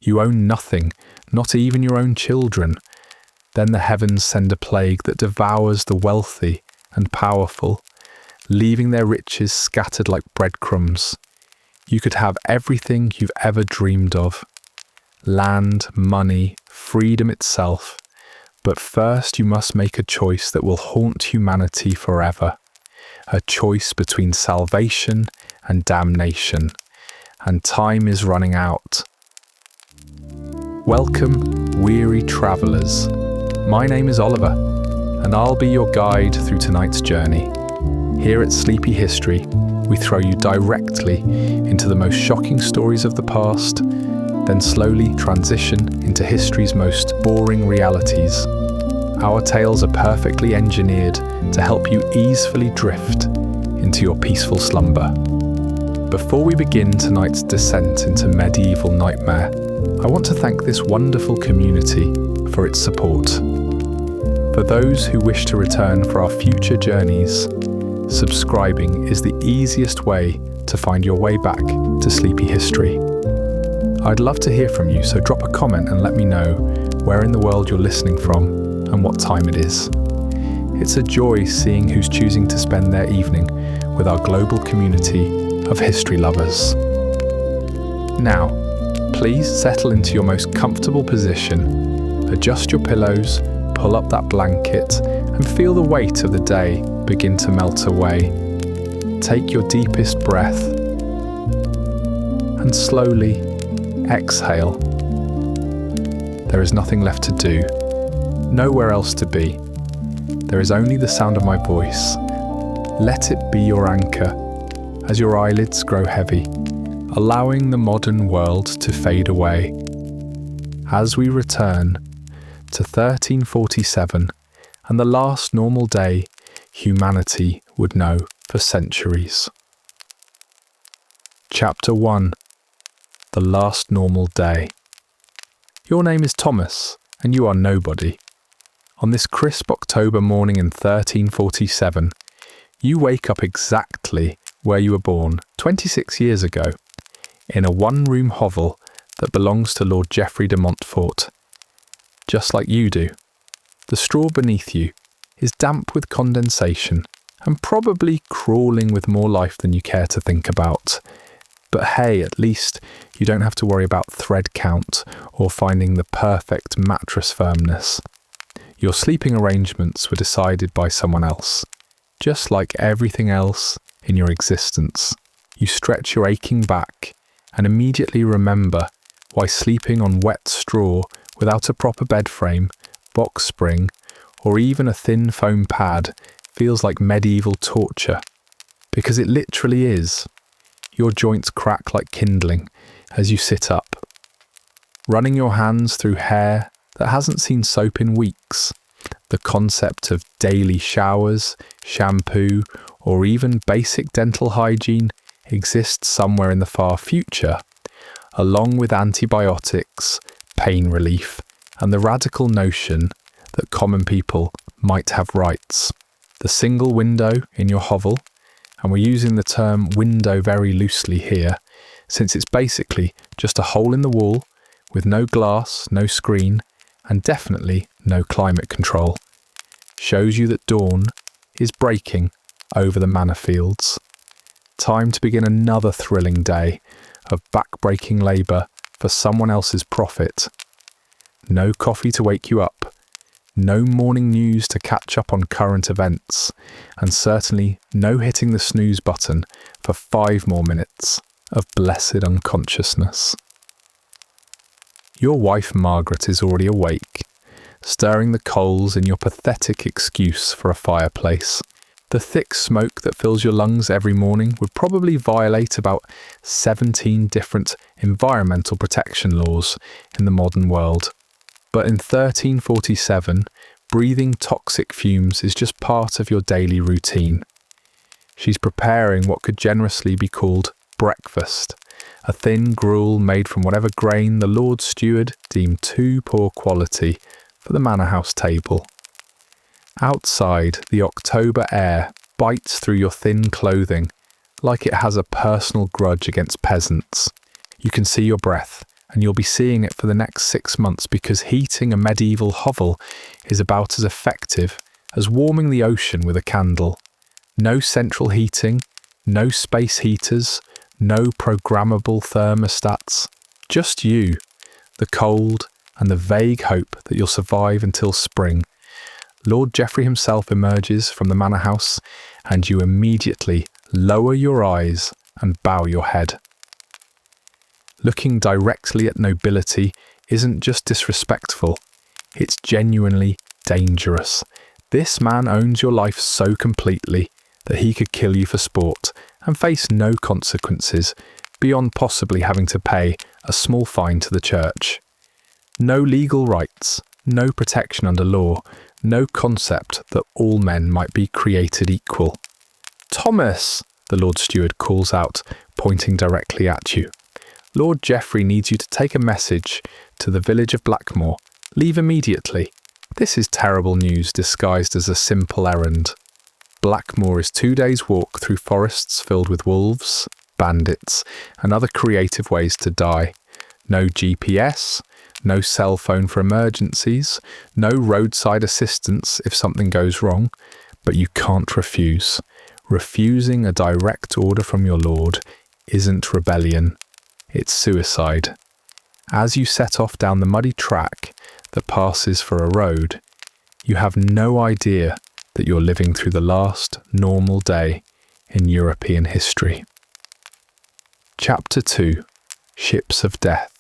You own nothing, not even your own children. Then the heavens send a plague that devours the wealthy and powerful, leaving their riches scattered like breadcrumbs. You could have everything you've ever dreamed of. Land, money, freedom itself. But first you must make a choice that will haunt humanity forever. A choice between salvation and damnation. And time is running out. Welcome, weary travellers. My name is Oliver, and I'll be your guide through tonight's journey. Here at Sleepy History, we throw you directly into the most shocking stories of the past, then slowly transition into history's most boring realities. Our tales are perfectly engineered to help you easily drift into your peaceful slumber. Before we begin tonight's descent into medieval nightmare, I want to thank this wonderful community for its support. For those who wish to return for our future journeys, subscribing is the easiest way to find your way back to Sleepy History. I'd love to hear from you, so drop a comment and let me know where in the world you're listening from and what time it is. It's a joy seeing who's choosing to spend their evening with our global community of history lovers. Now, please settle into your most comfortable position, adjust your pillows, pull up that blanket, and feel the weight of the day begin to melt away. Take your deepest breath and slowly exhale. There is nothing left to do, nowhere else to be. There is only the sound of my voice. Let it be your anchor as your eyelids grow heavy, allowing the modern world to fade away. As we return to 1347 and the last normal day humanity would know for centuries. Chapter 1. The last normal day. Your name is Thomas, and you are nobody. On this crisp October morning in 1347, you wake up exactly where you were born 26 years ago, in a one-room hovel that belongs to Lord Geoffrey de Montfort. Just like you do. The straw beneath you is damp with condensation and probably crawling with more life than you care to think about. But hey, at least you don't have to worry about thread count or finding the perfect mattress firmness. Your sleeping arrangements were decided by someone else, just like everything else in your existence. You stretch your aching back and immediately remember why sleeping on wet straw without a proper bed frame, box spring, or even a thin foam pad feels like medieval torture. Because it literally is. Your joints crack like kindling as you sit up, running your hands through hair that hasn't seen soap in weeks. The concept of daily showers, shampoo, or even basic dental hygiene exists somewhere in the far future, along with antibiotics, pain relief, and the radical notion that common people might have rights. The single window in your hovel, and we're using the term window very loosely here, since it's basically just a hole in the wall with no glass, no screen, and definitely no climate control, shows you that dawn is breaking over the manor fields. Time to begin another thrilling day of back-breaking labour for someone else's profit. No coffee to wake you up, no morning news to catch up on current events, and certainly no hitting the snooze button for 5 more minutes of blessed unconsciousness. Your wife Margaret is already awake, stirring the coals in your pathetic excuse for a fireplace. The thick smoke that fills your lungs every morning would probably violate about 17 different environmental protection laws in the modern world. But in 1347, breathing toxic fumes is just part of your daily routine. She's preparing what could generously be called breakfast, a thin gruel made from whatever grain the Lord Steward deemed too poor quality for the manor house table. Outside, the October air bites through your thin clothing like it has a personal grudge against peasants. You can see your breath and you'll be seeing it for the next 6 months because heating a medieval hovel is about as effective as warming the ocean with a candle. No central heating, no space heaters, no programmable thermostats. Just you, the cold, and the vague hope that you'll survive until spring. Lord Geoffrey himself emerges from the manor house, and you immediately lower your eyes and bow your head. Looking directly at nobility isn't just disrespectful, it's genuinely dangerous. This man owns your life so completely that he could kill you for sport and face no consequences beyond possibly having to pay a small fine to the church. No legal rights, no protection under law, no concept that all men might be created equal. "Thomas," the Lord Steward calls out, pointing directly at you. "Lord Geoffrey needs you to take a message to the village of Blackmoor. Leave immediately." This is terrible news disguised as a simple errand. Blackmoor is 2 days' walk through forests filled with wolves, bandits, and other creative ways to die. No GPS, no cell phone for emergencies, no roadside assistance if something goes wrong, but you can't refuse. Refusing a direct order from your lord isn't rebellion, it's suicide. As you set off down the muddy track that passes for a road, you have no idea that you're living through the last normal day in European history. Chapter 2: Ships of Death.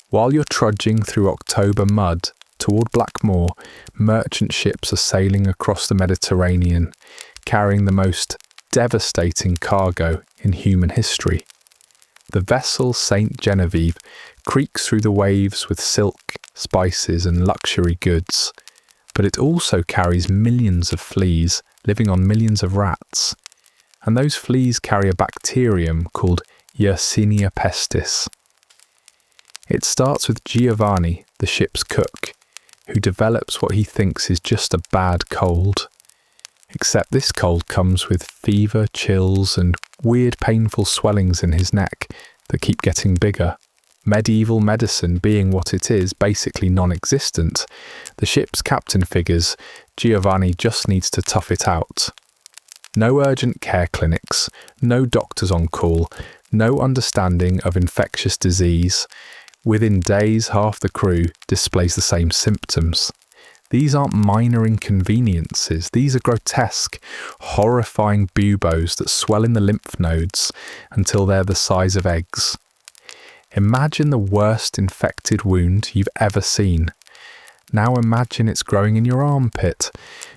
While you're trudging through October mud toward Blackmoor, merchant ships are sailing across the Mediterranean, carrying the most devastating cargo in human history. The vessel St. Genevieve creaks through the waves with silk, spices, and luxury goods, but it also carries millions of fleas living on millions of rats, and those fleas carry a bacterium called Yersinia pestis. It starts with Giovanni, the ship's cook, who develops what he thinks is just a bad cold. Except this cold comes with fever, chills, and weird painful swellings in his neck that keep getting bigger. Medieval medicine being what it is, basically non-existent, the ship's captain figures Giovanni just needs to tough it out. No urgent care clinics, no doctors on call, no understanding of infectious disease. Within days, half the crew displays the same symptoms. These aren't minor inconveniences, these are grotesque, horrifying buboes that swell in the lymph nodes until they're the size of eggs. Imagine the worst infected wound you've ever seen. Now imagine it's growing in your armpit,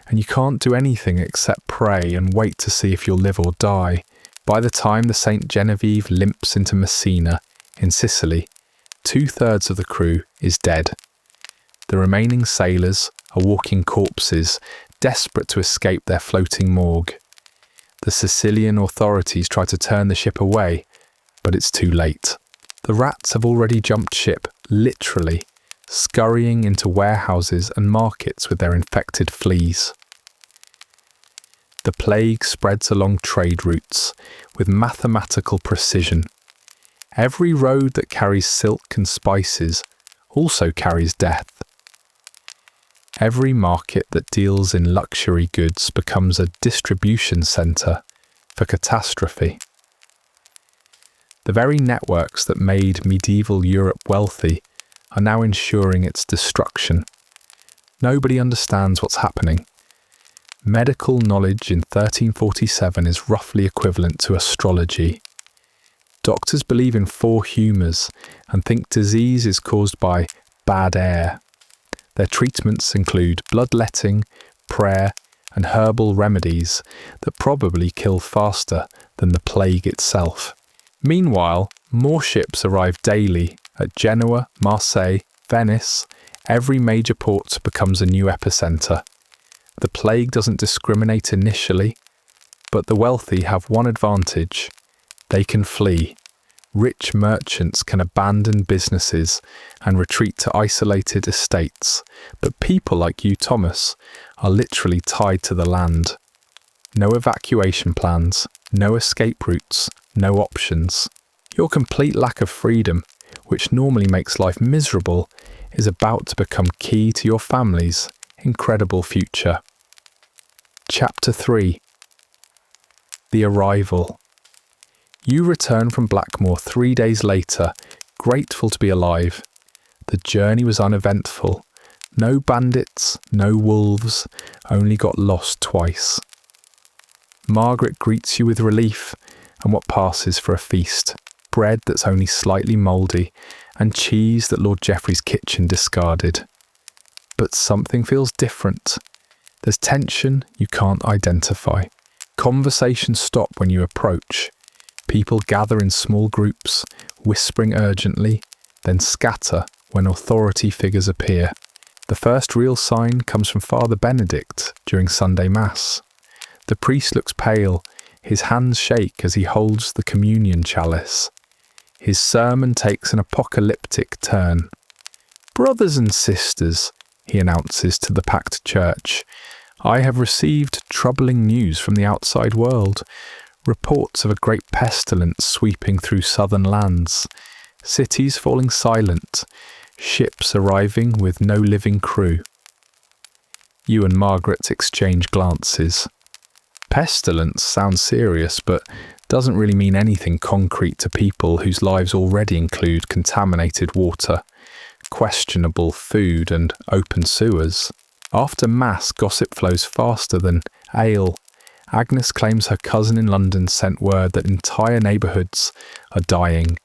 and you can't do anything except pray and wait to see if you'll live or die. By the time the St. Genevieve limps into Messina, in Sicily, 2/3 of the crew is dead. The remaining sailors are walking corpses, desperate to escape their floating morgue. The Sicilian authorities try to turn the ship away, but it's too late. The rats have already jumped ship, literally, scurrying into warehouses and markets with their infected fleas. The plague spreads along trade routes with mathematical precision. Every road that carries silk and spices also carries death. Every market that deals in luxury goods becomes a distribution centre for catastrophe. The very networks that made medieval Europe wealthy are now ensuring its destruction. Nobody understands what's happening. Medical knowledge in 1347 is roughly equivalent to astrology. Doctors believe in 4 humours and think disease is caused by bad air. Their treatments include bloodletting, prayer, and herbal remedies that probably kill faster than the plague itself. Meanwhile, more ships arrive daily at Genoa, Marseille, Venice. Every major port becomes a new epicentre. The plague doesn't discriminate initially, but the wealthy have one advantage: they can flee. Rich merchants can abandon businesses and retreat to isolated estates, but people like you, Thomas, are literally tied to the land. No evacuation plans, no escape routes, no options. Your complete lack of freedom which normally makes life miserable, is about to become key to your family's incredible future. Chapter 3. The Arrival. You return from Blackmoor 3 days later, grateful to be alive. The journey was uneventful. No bandits, no wolves, only got lost twice. Margaret greets you with relief and what passes for a feast. Bread that's only slightly mouldy, and cheese that Lord Geoffrey's kitchen discarded. But something feels different. There's tension you can't identify. Conversations stop when you approach. People gather in small groups, whispering urgently, then scatter when authority figures appear. The first real sign comes from Father Benedict during Sunday Mass. The priest looks pale, his hands shake as he holds the communion chalice. His sermon takes an apocalyptic turn. "Brothers and sisters," he announces to the packed church, "I have received troubling news from the outside world. Reports of a great pestilence sweeping through southern lands. Cities falling silent. Ships arriving with no living crew." You and Margaret exchange glances. Pestilence sounds serious, but doesn't really mean anything concrete to people whose lives already include contaminated water, questionable food and open sewers. After Mass, gossip flows faster than ale. Agnes claims her cousin in London sent word that entire neighbourhoods are dying.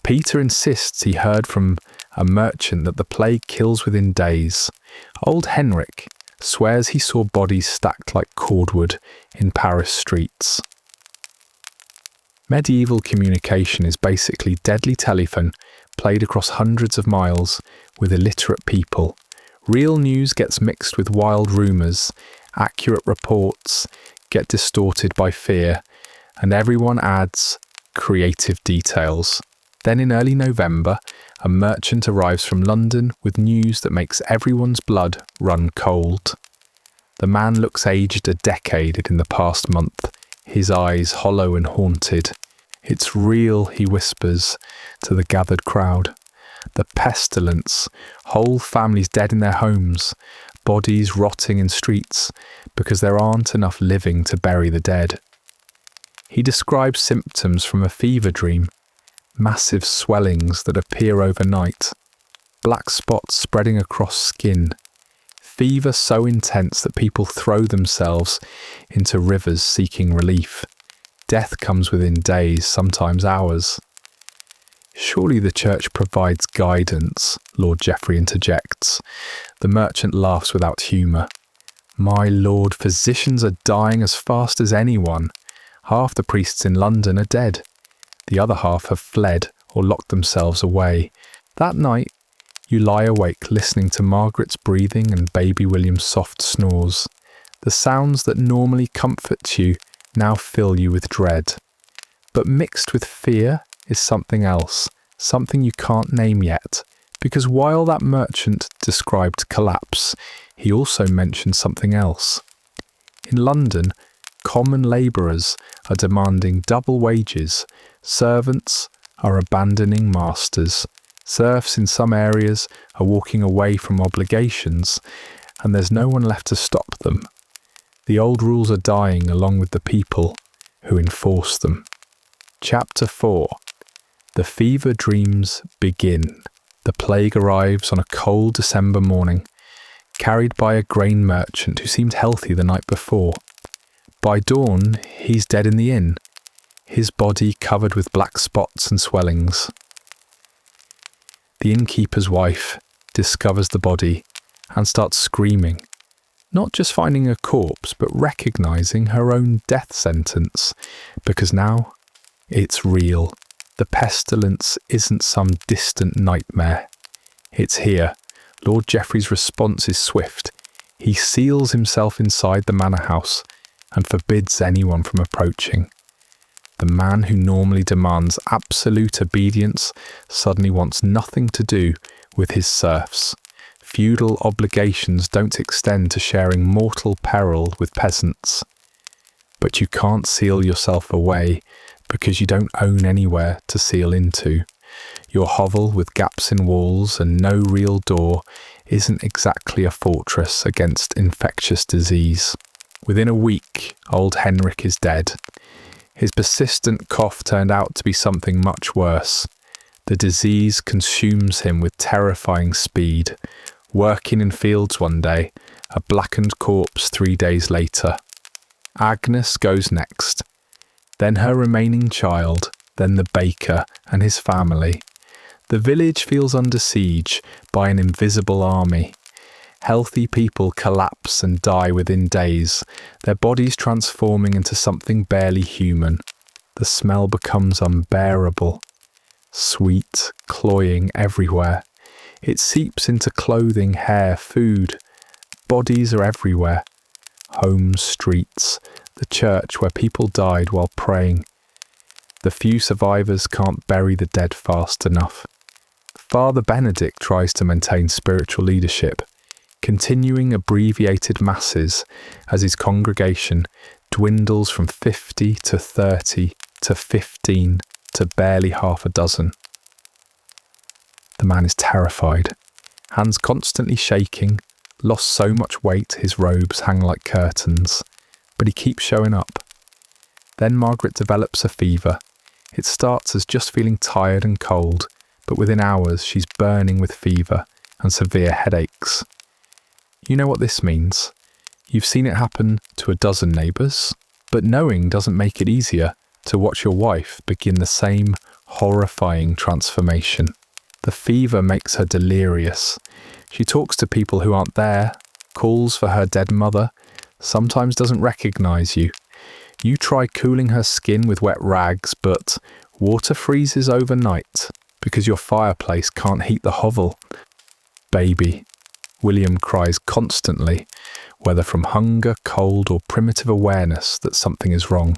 Peter insists he heard from a merchant that the plague kills within days. Old Henrik swears he saw bodies stacked like cordwood in Paris streets. Medieval communication is basically deadly telephone played across hundreds of miles with illiterate people. Real news gets mixed with wild rumours, accurate reports get distorted by fear, and everyone adds creative details. Then in early November, a merchant arrives from London with news that makes everyone's blood run cold. The man looks aged a decade in the past month, his eyes hollow and haunted. "It's real," he whispers to the gathered crowd. "The pestilence, whole families dead in their homes, bodies rotting in streets because there aren't enough living to bury the dead." He describes symptoms from a fever dream. Massive swellings that appear overnight, black spots spreading across skin, fever so intense that people throw themselves into rivers seeking relief. Death comes within days, sometimes hours. "Surely the church provides guidance," Lord Geoffrey interjects. The merchant laughs without humour. "My lord, physicians are dying as fast as anyone. Half the priests in London are dead. The other half have fled or locked themselves away." That night, you lie awake listening to Margaret's breathing and baby William's soft snores. The sounds that normally comfort you now fill you with dread. But mixed with fear is something else, something you can't name yet, because while that merchant described collapse, he also mentioned something else. In London, common labourers are demanding double wages. Servants are abandoning masters. Serfs in some areas are walking away from obligations, and there's no one left to stop them. The old rules are dying along with the people who enforce them. Chapter 4. The fever dreams begin. The plague arrives on a cold December morning, carried by a grain merchant who seemed healthy the night before. By dawn, he's dead in the inn, his body covered with black spots and swellings. The innkeeper's wife discovers the body and starts screaming, not just finding a corpse, but recognising her own death sentence, because now it's real. The pestilence isn't some distant nightmare. It's here. Lord Geoffrey's response is swift. He seals himself inside the manor house and forbids anyone from approaching. The man who normally demands absolute obedience suddenly wants nothing to do with his serfs. Feudal obligations don't extend to sharing mortal peril with peasants. But you can't seal yourself away because you don't own anywhere to seal into. Your hovel, with gaps in walls and no real door, isn't exactly a fortress against infectious disease. Within a week, old Henrik is dead. His persistent cough turned out to be something much worse. The disease consumes him with terrifying speed. Working in fields one day, a blackened corpse 3 days later. Agnes goes next. Then her remaining child, then the baker and his family. The village feels under siege by an invisible army. Healthy people collapse and die within days, their bodies transforming into something barely human. The smell becomes unbearable. Sweet, cloying everywhere. It seeps into clothing, hair, food. Bodies are everywhere. Homes, streets, the church where people died while praying. The few survivors can't bury the dead fast enough. Father Benedict tries to maintain spiritual leadership, continuing abbreviated masses as his congregation dwindles from 50 to 30 to 15 to barely half a dozen. The man is terrified, hands constantly shaking, lost so much weight his robes hang like curtains, but he keeps showing up. Then Margaret develops a fever. It starts as just feeling tired and cold, but within hours she's burning with fever and severe headaches. You know what this means. You've seen it happen to a dozen neighbours, but knowing doesn't make it easier to watch your wife begin the same horrifying transformation. The fever makes her delirious. She talks to people who aren't there, calls for her dead mother, sometimes doesn't recognise you. You try cooling her skin with wet rags, but water freezes overnight because your fireplace can't heat the hovel. Baby, William cries constantly, whether from hunger, cold, or primitive awareness that something is wrong.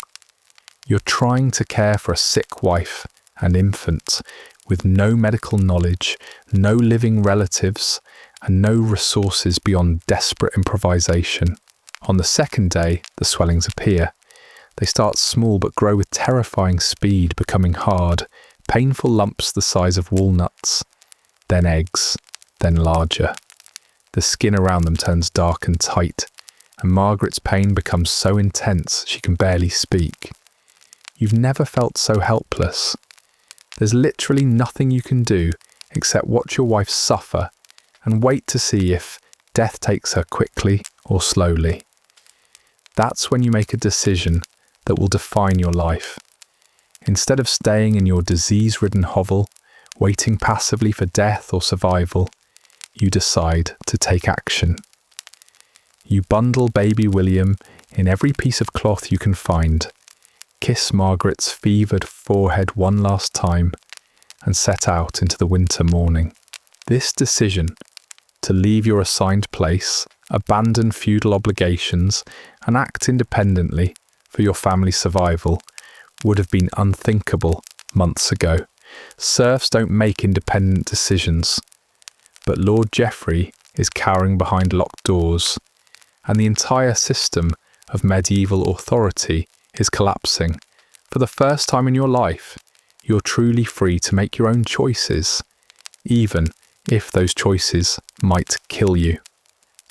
You're trying to care for a sick wife and infant with no medical knowledge, no living relatives, and no resources beyond desperate improvisation. On the second day, the swellings appear. They start small but grow with terrifying speed, becoming hard, painful lumps the size of walnuts, then eggs, then larger. The skin around them turns dark and tight, and Margaret's pain becomes so intense she can barely speak. You've never felt so helpless. There's literally nothing you can do except watch your wife suffer and wait to see if death takes her quickly or slowly. That's when you make a decision that will define your life. Instead of staying in your disease-ridden hovel, waiting passively for death or survival, you decide to take action. You bundle baby William in every piece of cloth you can find, kiss Margaret's fevered forehead one last time, and set out into the winter morning. This decision, to leave your assigned place, abandon feudal obligations, and act independently for your family's survival, would have been unthinkable months ago. Serfs don't make independent decisions. But Lord Geoffrey is cowering behind locked doors, and the entire system of medieval authority is collapsing. For the first time in your life, you're truly free to make your own choices, even if those choices might kill you.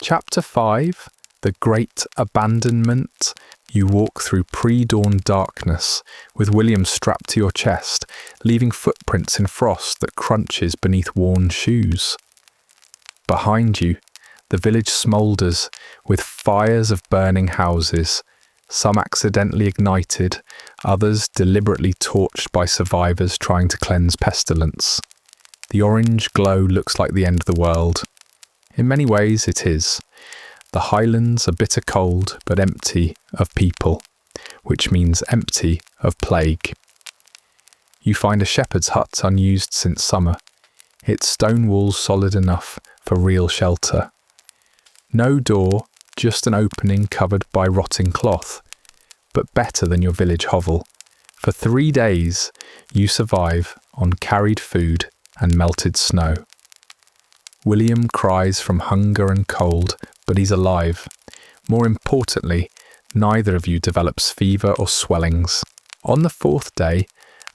Chapter 5, The Great Abandonment. You walk through pre-dawn darkness, with William strapped to your chest, leaving footprints in frost that crunches beneath worn shoes. Behind you, the village smoulders with fires of burning houses, some accidentally ignited, others deliberately torched by survivors trying to cleanse pestilence. The orange glow looks like the end of the world. In many ways it is. The highlands are bitter cold but empty of people, which means empty of plague. You find a shepherd's hut unused since summer, its stone walls solid enough for real shelter. No door, just an opening covered by rotting cloth, but better than your village hovel. For 3 days, you survive on carried food and melted snow. William cries from hunger and cold, but he's alive. More importantly, neither of you develops fever or swellings. On the 4th day,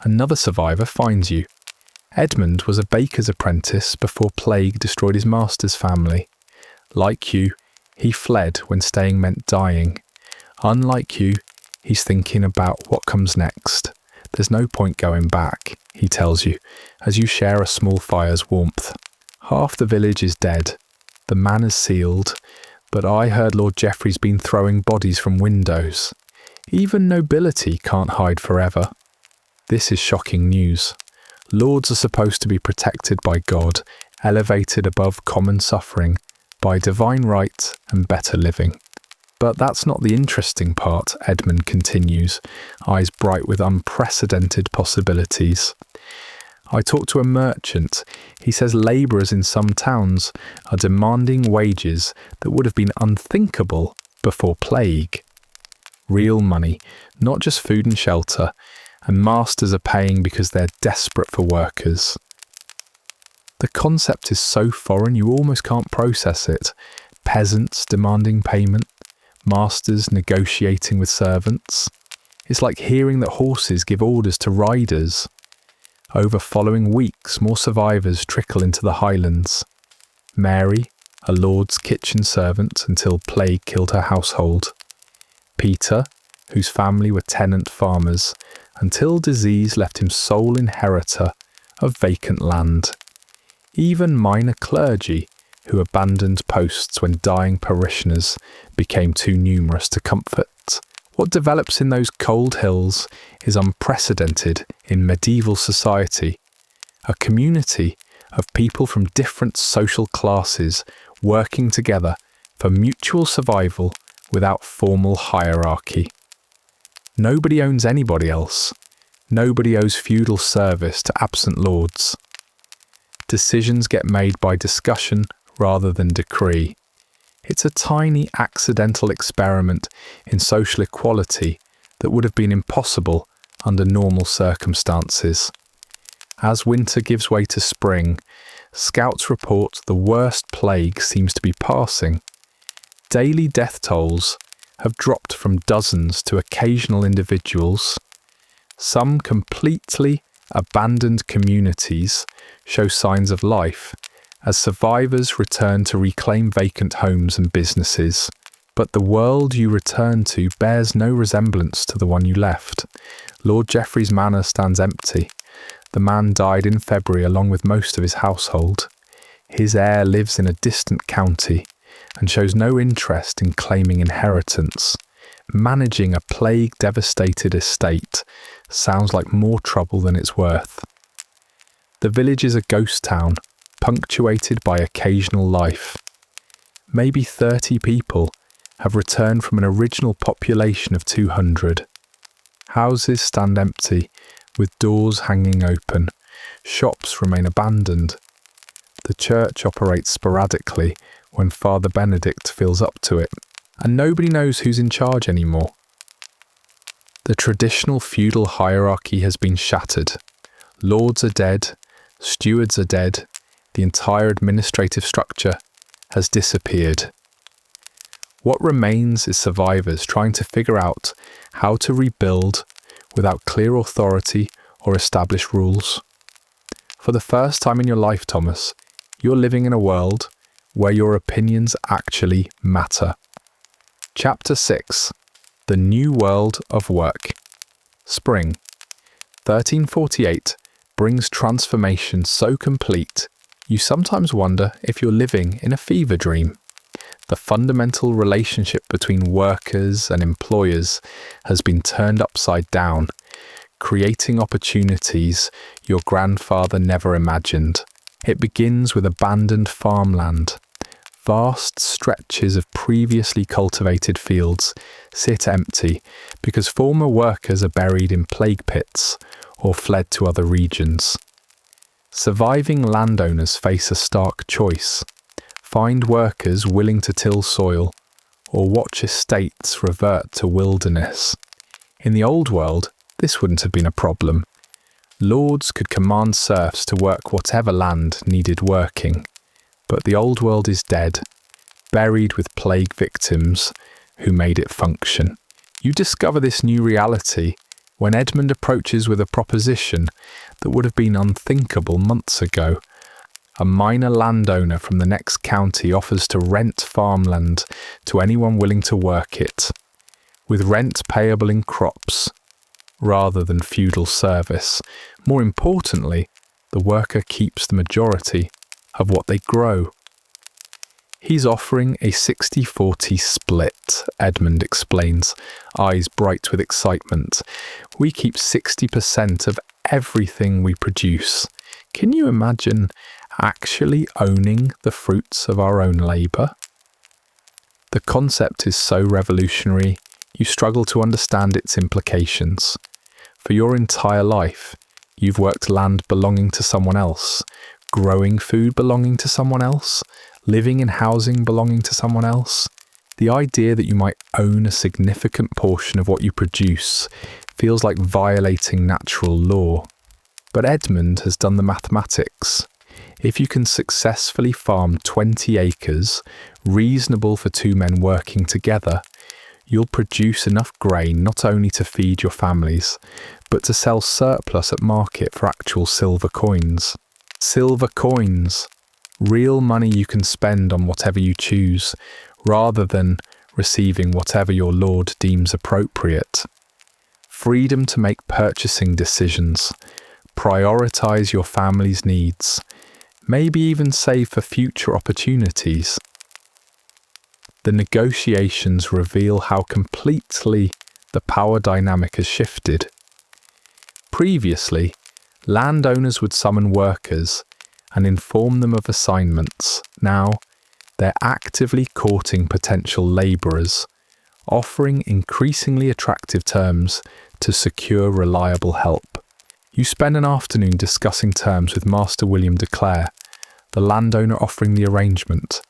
another survivor finds you. Edmund was a baker's apprentice before plague destroyed his master's family. Like you, he fled when staying meant dying. Unlike you, he's thinking about what comes next. There's no point going back, he tells you, as you share a small fire's warmth. Half the village is dead. The manor's sealed, but I heard Lord Geoffrey's been throwing bodies from windows. Even nobility can't hide forever. This is shocking news. Lords are supposed to be protected by God, elevated above common suffering, by divine right and better living. But that's not the interesting part, Edmund continues, eyes bright with unprecedented possibilities. I talked to a merchant. He says labourers in some towns are demanding wages that would have been unthinkable before plague. Real money, not just food and shelter, and masters are paying because they're desperate for workers. The concept is so foreign you almost can't process it. Peasants demanding payment, masters negotiating with servants. It's like hearing that horses give orders to riders. Over following weeks, more survivors trickle into the Highlands. Mary, a lord's kitchen servant until plague killed her household. Peter, whose family were tenant farmers, until disease left him sole inheritor of vacant land. Even minor clergy, who abandoned posts when dying parishioners became too numerous to comfort. What develops in those cold hills is unprecedented in medieval society, a community of people from different social classes working together for mutual survival without formal hierarchy. Nobody owns anybody else. Nobody owes feudal service to absent lords. Decisions get made by discussion rather than decree. It's a tiny accidental experiment in social equality that would have been impossible under normal circumstances. As winter gives way to spring, scouts report the worst plague seems to be passing. Daily death tolls have dropped from dozens to occasional individuals. Some completely abandoned communities show signs of life as survivors return to reclaim vacant homes and businesses. But the world you return to bears no resemblance to the one you left. Lord Geoffrey's manor stands empty. The man died in February along with most of his household. His heir lives in a distant county and shows no interest in claiming inheritance. Managing a plague-devastated estate sounds like more trouble than it's worth. The village is a ghost town, punctuated by occasional life. Maybe 30 people have returned from an original population of 200. Houses stand empty, with doors hanging open. Shops remain abandoned. The church operates sporadically when Father Benedict feels up to it, and nobody knows who's in charge anymore. The traditional feudal hierarchy has been shattered. Lords are dead, stewards are dead, the entire administrative structure has disappeared. What remains is survivors trying to figure out how to rebuild without clear authority or established rules. For the first time in your life, Thomas, you're living in a world where your opinions actually matter. Chapter 6. The New World of Work. Spring. 1348 brings transformation so complete, you sometimes wonder if you're living in a fever dream. The fundamental relationship between workers and employers has been turned upside down, creating opportunities your grandfather never imagined. It begins with abandoned farmland. Vast stretches of previously cultivated fields sit empty because former workers are buried in plague pits or fled to other regions. Surviving landowners face a stark choice: find workers willing to till soil, or watch estates revert to wilderness. In the old world, this wouldn't have been a problem. Lords could command serfs to work whatever land needed working. But the old world is dead, buried with plague victims who made it function. You discover this new reality when Edmund approaches with a proposition that would have been unthinkable months ago. A minor landowner from the next county offers to rent farmland to anyone willing to work it, with rent payable in crops rather than feudal service. More importantly, the worker keeps the majority of what they grow. He's offering a 60-40 split, Edmund explains, eyes bright with excitement. We keep 60% of everything we produce. Can you imagine actually owning the fruits of our own labour? The concept is so revolutionary, you struggle to understand its implications. For your entire life, you've worked land belonging to someone else, growing food belonging to someone else, living in housing belonging to someone else. The idea that you might own a significant portion of what you produce feels like violating natural law. But Edmund has done the mathematics. If you can successfully farm 20 acres, reasonable for two men working together, you'll produce enough grain not only to feed your families, but to sell surplus at market for actual silver coins. Silver coins! Real money you can spend on whatever you choose, rather than receiving whatever your lord deems appropriate. Freedom to make purchasing decisions, prioritise your family's needs, maybe even save for future opportunities. The negotiations reveal how completely the power dynamic has shifted. Previously, landowners would summon workers and inform them of assignments. Now, they're actively courting potential labourers, offering increasingly attractive terms to secure reliable help. You spend an afternoon discussing terms with Master William de Clare, the landowner offering the arrangement.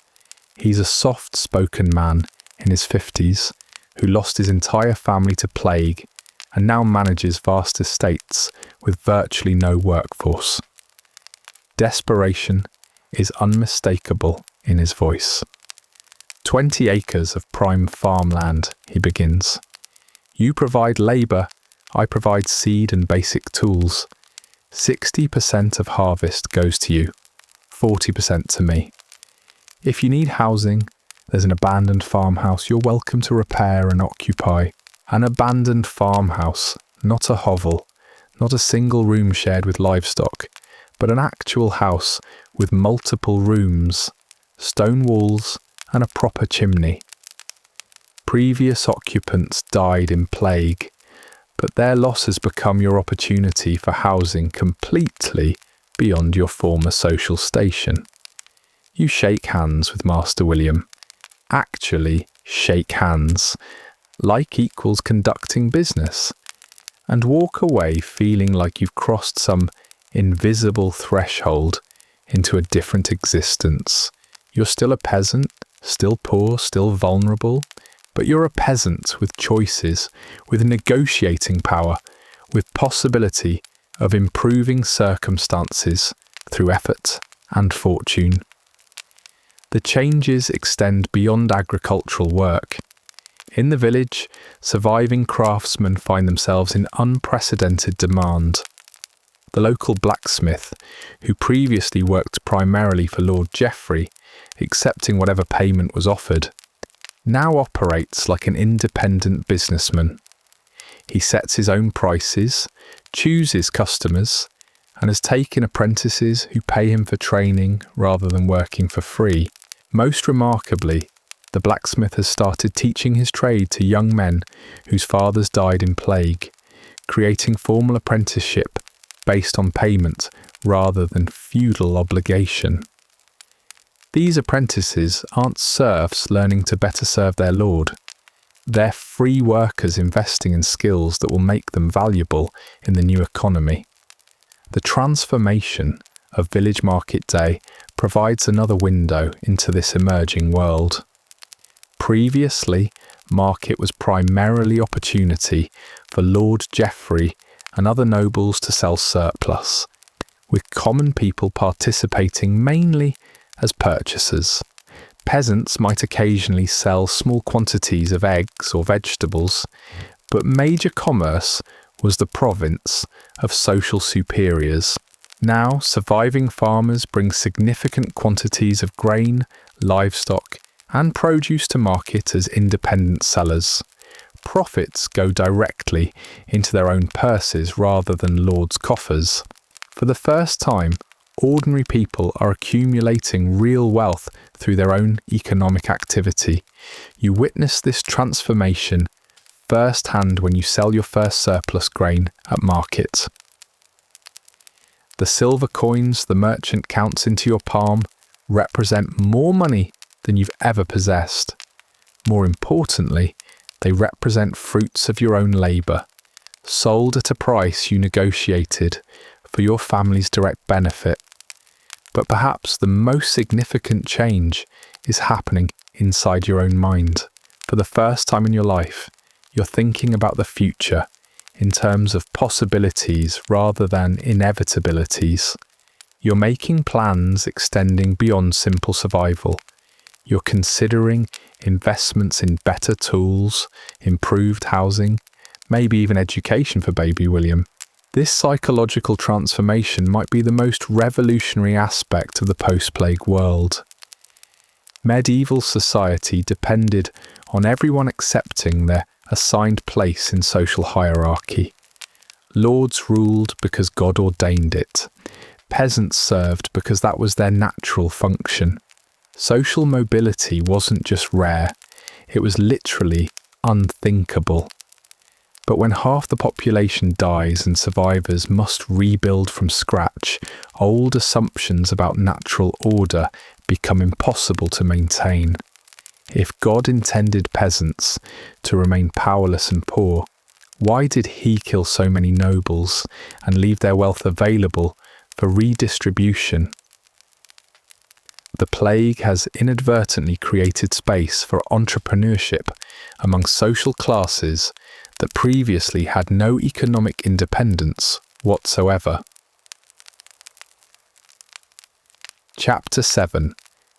He's a soft-spoken man in his 50s who lost his entire family to plague and now manages vast estates with virtually no workforce. Desperation is unmistakable in his voice. 20 acres of prime farmland, he begins. You provide labour, I provide seed and basic tools. 60% of harvest goes to you, 40% to me. If you need housing, there's an abandoned farmhouse you're welcome to repair and occupy. An abandoned farmhouse, not a hovel, not a single room shared with livestock, but an actual house with multiple rooms, stone walls, and a proper chimney. Previous occupants died in plague, but their loss has become your opportunity for housing completely beyond your former social station. You shake hands with Master William. Actually, shake hands, like equals conducting business, and walk away feeling like you've crossed some invisible threshold into a different existence. You're still a peasant, still poor, still vulnerable, but you're a peasant with choices, with negotiating power, with possibility of improving circumstances through effort and fortune. The changes extend beyond agricultural work. In the village, surviving craftsmen find themselves in unprecedented demand. The local blacksmith, who previously worked primarily for Lord Geoffrey, accepting whatever payment was offered, now operates like an independent businessman. He sets his own prices, chooses customers, and has taken apprentices who pay him for training rather than working for free. Most remarkably, the blacksmith has started teaching his trade to young men whose fathers died in plague, creating formal apprenticeship based on payment rather than feudal obligation. These apprentices aren't serfs learning to better serve their lord. They're free workers investing in skills that will make them valuable in the new economy. The transformation of Village Market Day provides another window into this emerging world. Previously, market was primarily opportunity for Lord Geoffrey and other nobles to sell surplus, with common people participating mainly as purchasers. Peasants might occasionally sell small quantities of eggs or vegetables, but major commerce was the province of social superiors. Now, surviving farmers bring significant quantities of grain, livestock, and produce to market as independent sellers. Profits go directly into their own purses rather than lords' coffers. For the first time, ordinary people are accumulating real wealth through their own economic activity. You witness this transformation firsthand when you sell your first surplus grain at market. The silver coins the merchant counts into your palm represent more money than you've ever possessed. More importantly, they represent fruits of your own labour, sold at a price you negotiated for your family's direct benefit. But perhaps the most significant change is happening inside your own mind. For the first time in your life, you're thinking about the future in terms of possibilities rather than inevitabilities. You're making plans extending beyond simple survival. You're considering investments in better tools, improved housing, maybe even education for baby William. This psychological transformation might be the most revolutionary aspect of the post-plague world. Medieval society depended on everyone accepting their assigned place in social hierarchy. Lords ruled because God ordained it. Peasants served because that was their natural function. Social mobility wasn't just rare, it was literally unthinkable. But when half the population dies and survivors must rebuild from scratch, old assumptions about natural order become impossible to maintain. If God intended peasants to remain powerless and poor, why did he kill so many nobles and leave their wealth available for redistribution? The plague has inadvertently created space for entrepreneurship among social classes that previously had no economic independence whatsoever. Chapter 7.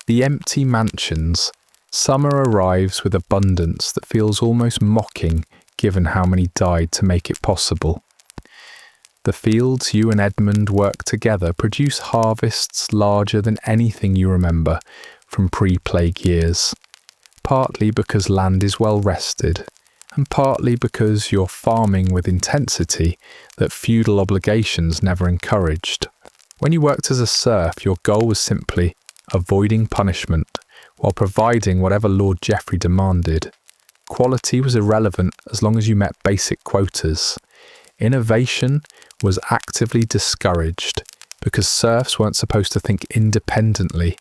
The Empty Mansions. Summer arrives with abundance that feels almost mocking given how many died to make it possible. The fields you and Edmund work together produce harvests larger than anything you remember from pre-plague years, partly because land is well rested, and partly because you're farming with intensity that feudal obligations never encouraged. When you worked as a serf, your goal was simply avoiding punishment while providing whatever Lord Geoffrey demanded. Quality was irrelevant as long as you met basic quotas. Innovation was actively discouraged because serfs weren't supposed to think independently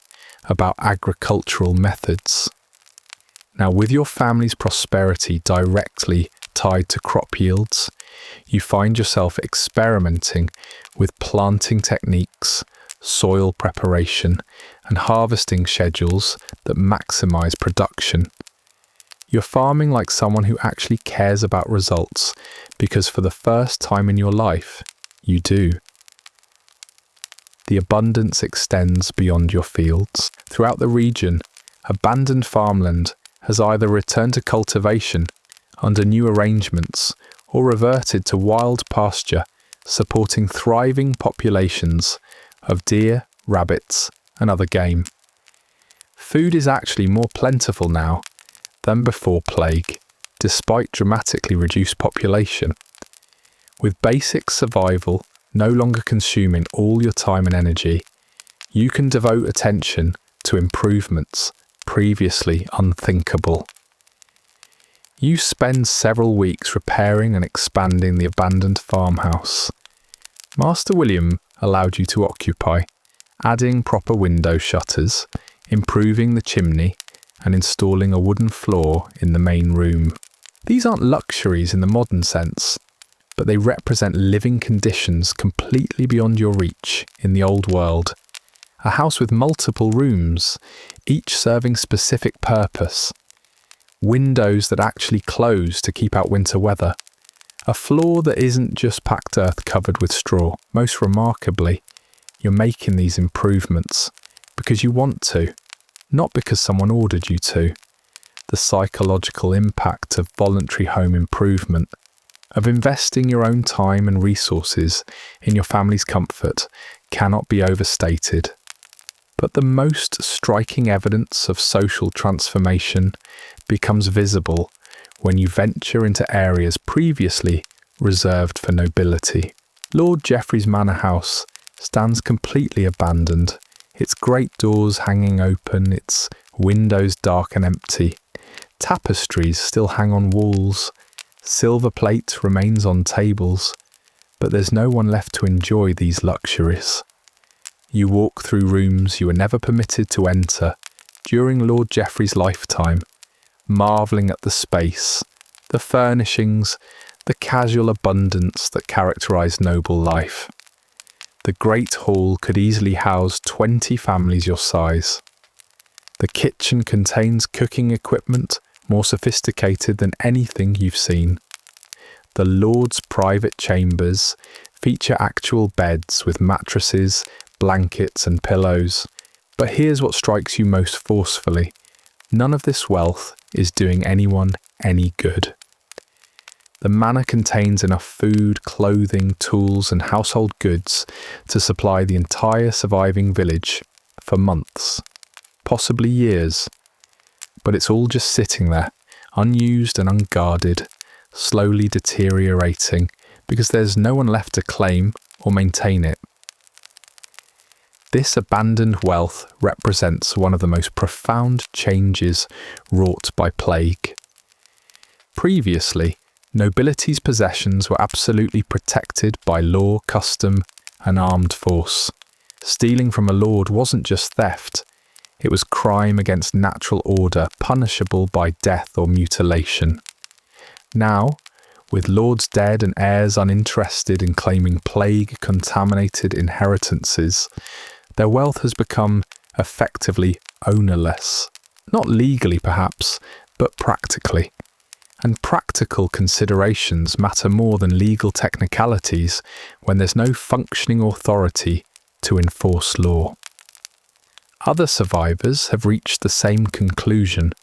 about agricultural methods. Now, with your family's prosperity directly tied to crop yields, you find yourself experimenting with planting techniques, soil preparation, and harvesting schedules that maximize production. You're farming like someone who actually cares about results because for the first time in your life, you do. The abundance extends beyond your fields. Throughout the region, abandoned farmland has either returned to cultivation under new arrangements or reverted to wild pasture, supporting thriving populations of deer, rabbits, and other game. Food is actually more plentiful now than before plague, despite dramatically reduced population. With basic survival no longer consuming all your time and energy, you can devote attention to improvements previously unthinkable. You spend several weeks repairing and expanding the abandoned farmhouse. Master William allowed you to occupy, adding proper window shutters, improving the chimney, and installing a wooden floor in the main room. These aren't luxuries in the modern sense, but they represent living conditions completely beyond your reach in the old world. A house with multiple rooms, each serving specific purpose. Windows that actually close to keep out winter weather. A floor that isn't just packed earth covered with straw. Most remarkably, you're making these improvements because you want to, not because someone ordered you to. The psychological impact of voluntary home improvement. of investing your own time and resources in your family's comfort cannot be overstated. But the most striking evidence of social transformation becomes visible when you venture into areas previously reserved for nobility. Lord Geoffrey's manor house stands completely abandoned, its great doors hanging open, its windows dark and empty. Tapestries still hang on walls, silver plate remains on tables, but there's no one left to enjoy these luxuries. You walk through rooms you were never permitted to enter during Lord Geoffrey's lifetime, marvelling at the space, the furnishings, the casual abundance that characterised noble life. The great hall could easily house 20 families your size. The kitchen contains cooking equipment more sophisticated than anything you've seen. The Lord's private chambers feature actual beds with mattresses, blankets and pillows. But here's what strikes you most forcefully. None of this wealth is doing anyone any good. The manor contains enough food, clothing, tools and household goods to supply the entire surviving village for months, possibly years. But it's all just sitting there, unused and unguarded, slowly deteriorating because there's no one left to claim or maintain it. This abandoned wealth represents one of the most profound changes wrought by plague. Previously, nobility's possessions were absolutely protected by law, custom, and armed force. Stealing from a lord wasn't just theft, it was crime against natural order, punishable by death or mutilation. Now, with lords dead and heirs uninterested in claiming plague-contaminated inheritances, their wealth has become effectively ownerless. Not legally, perhaps, but practically. And practical considerations matter more than legal technicalities when there's no functioning authority to enforce law. Other survivors have reached the same conclusion.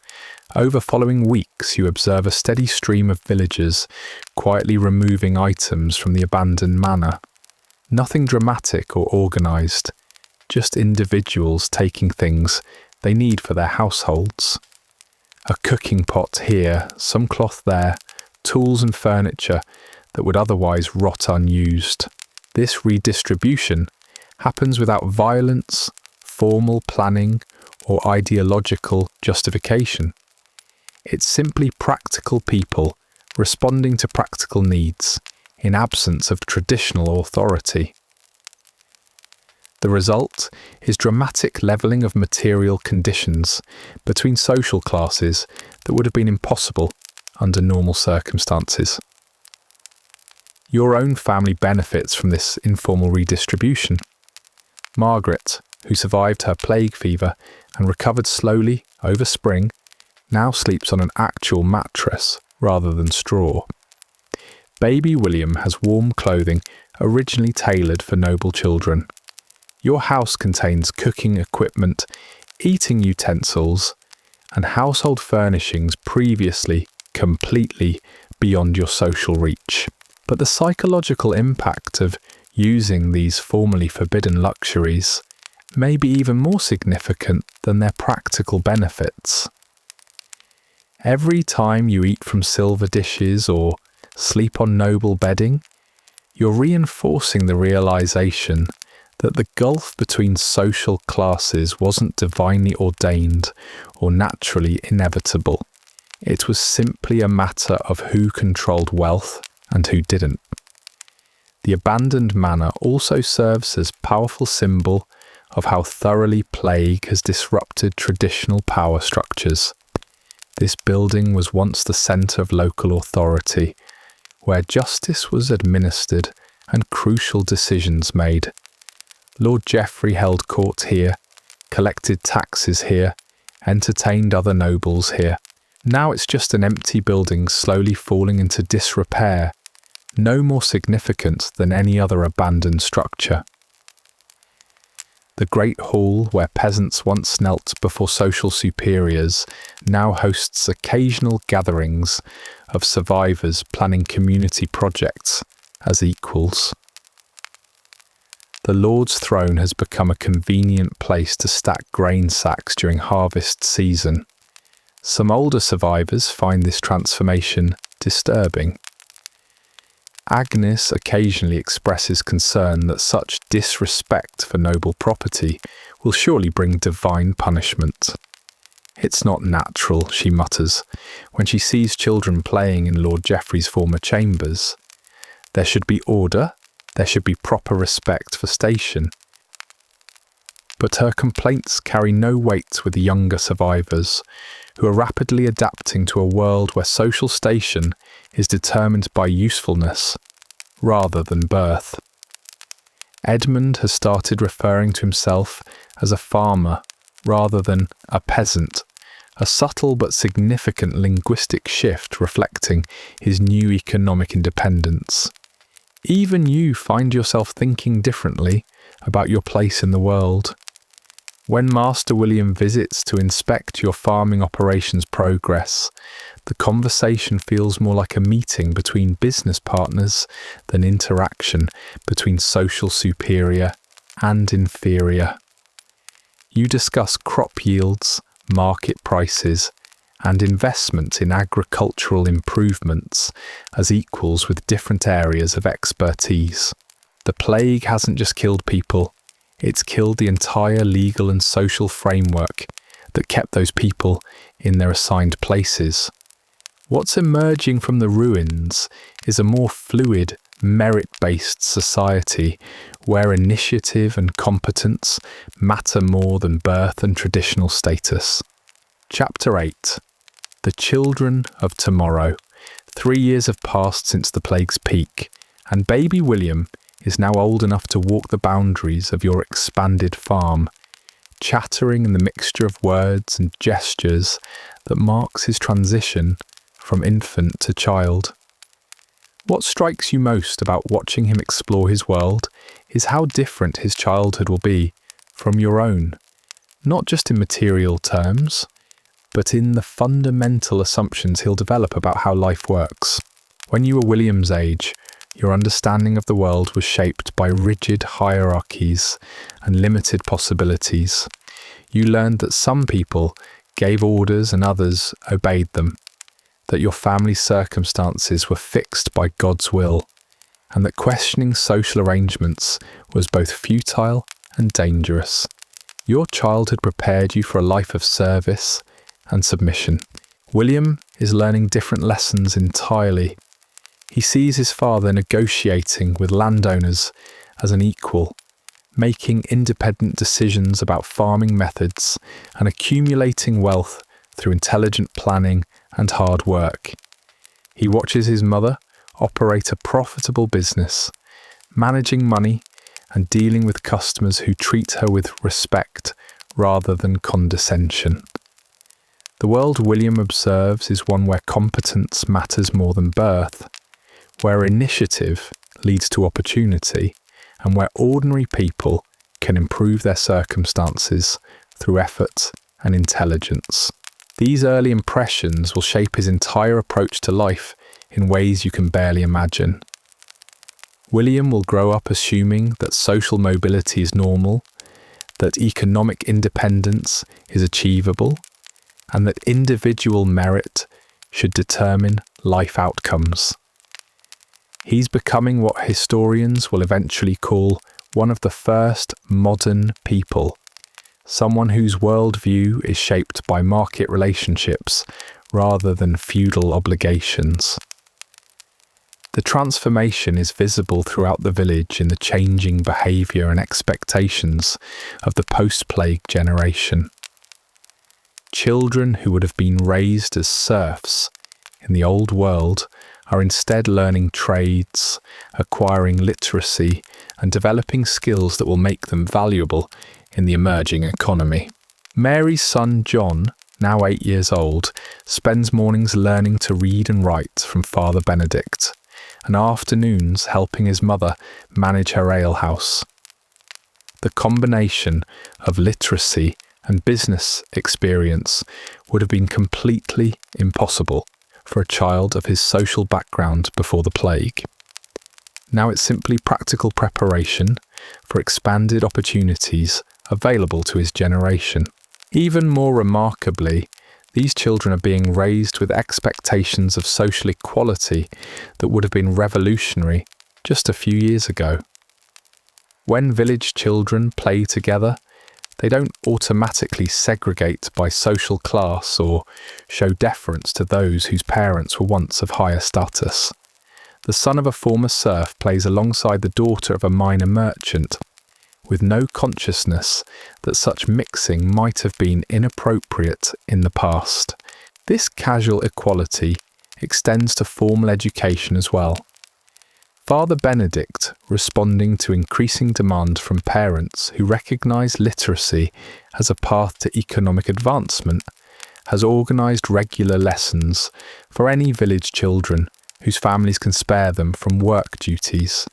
Over following weeks, you observe a steady stream of villagers quietly removing items from the abandoned manor. Nothing dramatic or organised, just individuals taking things they need for their households. A cooking pot here, some cloth there, tools and furniture that would otherwise rot unused. This redistribution happens without violence, formal planning, or ideological justification. It's simply practical people responding to practical needs in absence of traditional authority. The result is dramatic levelling of material conditions between social classes that would have been impossible under normal circumstances. Your own family benefits from this informal redistribution. Margaret, who survived her plague fever and recovered slowly over spring, now sleeps on an actual mattress rather than straw. Baby William has warm clothing originally tailored for noble children. Your house contains cooking equipment, eating utensils, and household furnishings previously completely beyond your social reach. But the psychological impact of using these formerly forbidden luxuries may be even more significant than their practical benefits. Every time you eat from silver dishes or sleep on noble bedding, you're reinforcing the realization that the gulf between social classes wasn't divinely ordained or naturally inevitable. It was simply a matter of who controlled wealth and who didn't. The abandoned manor also serves as a powerful symbol of how thoroughly plague has disrupted traditional power structures. This building was once the centre of local authority, where justice was administered and crucial decisions made. Lord Geoffrey held court here, collected taxes here, entertained other nobles here. Now it's just an empty building slowly falling into disrepair, no more significant than any other abandoned structure. The great hall where peasants once knelt before social superiors now hosts occasional gatherings of survivors planning community projects as equals. The Lord's throne has become a convenient place to stack grain sacks during harvest season. Some older survivors find this transformation disturbing. Agnes occasionally expresses concern that such disrespect for noble property will surely bring divine punishment. "It's not natural," she mutters, when she sees children playing in Lord Geoffrey's former chambers. "There should be order, there should be proper respect for station." But her complaints carry no weight with the younger survivors, who are rapidly adapting to a world where social station is determined by usefulness rather than birth. Edmund has started referring to himself as a farmer rather than a peasant, a subtle but significant linguistic shift reflecting his new economic independence. Even you find yourself thinking differently about your place in the world. When Master William visits to inspect your farming operations progress, the conversation feels more like a meeting between business partners than interaction between social superior and inferior. You discuss crop yields, market prices, and investment in agricultural improvements as equals with different areas of expertise. The plague hasn't just killed people, it's killed the entire legal and social framework that kept those people in their assigned places. What's emerging from the ruins is a more fluid, merit-based society where initiative and competence matter more than birth and traditional status. Chapter 8. The Children of Tomorrow. 3 years have passed since the plague's peak, and baby William is now old enough to walk the boundaries of your expanded farm, chattering in the mixture of words and gestures that marks his transition from infant to child. What strikes you most about watching him explore his world is how different his childhood will be from your own, not just in material terms, but in the fundamental assumptions he'll develop about how life works. When you were William's age, your understanding of the world was shaped by rigid hierarchies and limited possibilities. You learned that some people gave orders and others obeyed them, that your family's circumstances were fixed by God's will, and that questioning social arrangements was both futile and dangerous. Your childhood prepared you for a life of service and submission. William is learning different lessons entirely. He sees his father negotiating with landowners as an equal, making independent decisions about farming methods and accumulating wealth through intelligent planning and hard work. He watches his mother operate a profitable business, managing money and dealing with customers who treat her with respect rather than condescension. The world William observes is one where competence matters more than birth, where initiative leads to opportunity, and where ordinary people can improve their circumstances through effort and intelligence. These early impressions will shape his entire approach to life in ways you can barely imagine. William will grow up assuming that social mobility is normal, that economic independence is achievable, and that individual merit should determine life outcomes. He's becoming what historians will eventually call one of the first modern people, someone whose worldview is shaped by market relationships rather than feudal obligations. The transformation is visible throughout the village in the changing behaviour and expectations of the post-plague generation. Children who would have been raised as serfs in the old world are instead learning trades, acquiring literacy, and developing skills that will make them valuable in the emerging economy. Mary's son John, now 8 years old, spends mornings learning to read and write from Father Benedict, and afternoons helping his mother manage her alehouse. The combination of literacy and business experience would have been completely impossible for a child of his social background before the plague. Now it's simply practical preparation for expanded opportunities available to his generation. Even more remarkably, these children are being raised with expectations of social equality that would have been revolutionary just a few years ago. When village children play together, they don't automatically segregate by social class or show deference to those whose parents were once of higher status. The son of a former serf plays alongside the daughter of a minor merchant, with no consciousness that such mixing might have been inappropriate in the past. This casual equality extends to formal education as well. Father Benedict, responding to increasing demand from parents who recognise literacy as a path to economic advancement, has organised regular lessons for any village children whose families can spare them from work duties.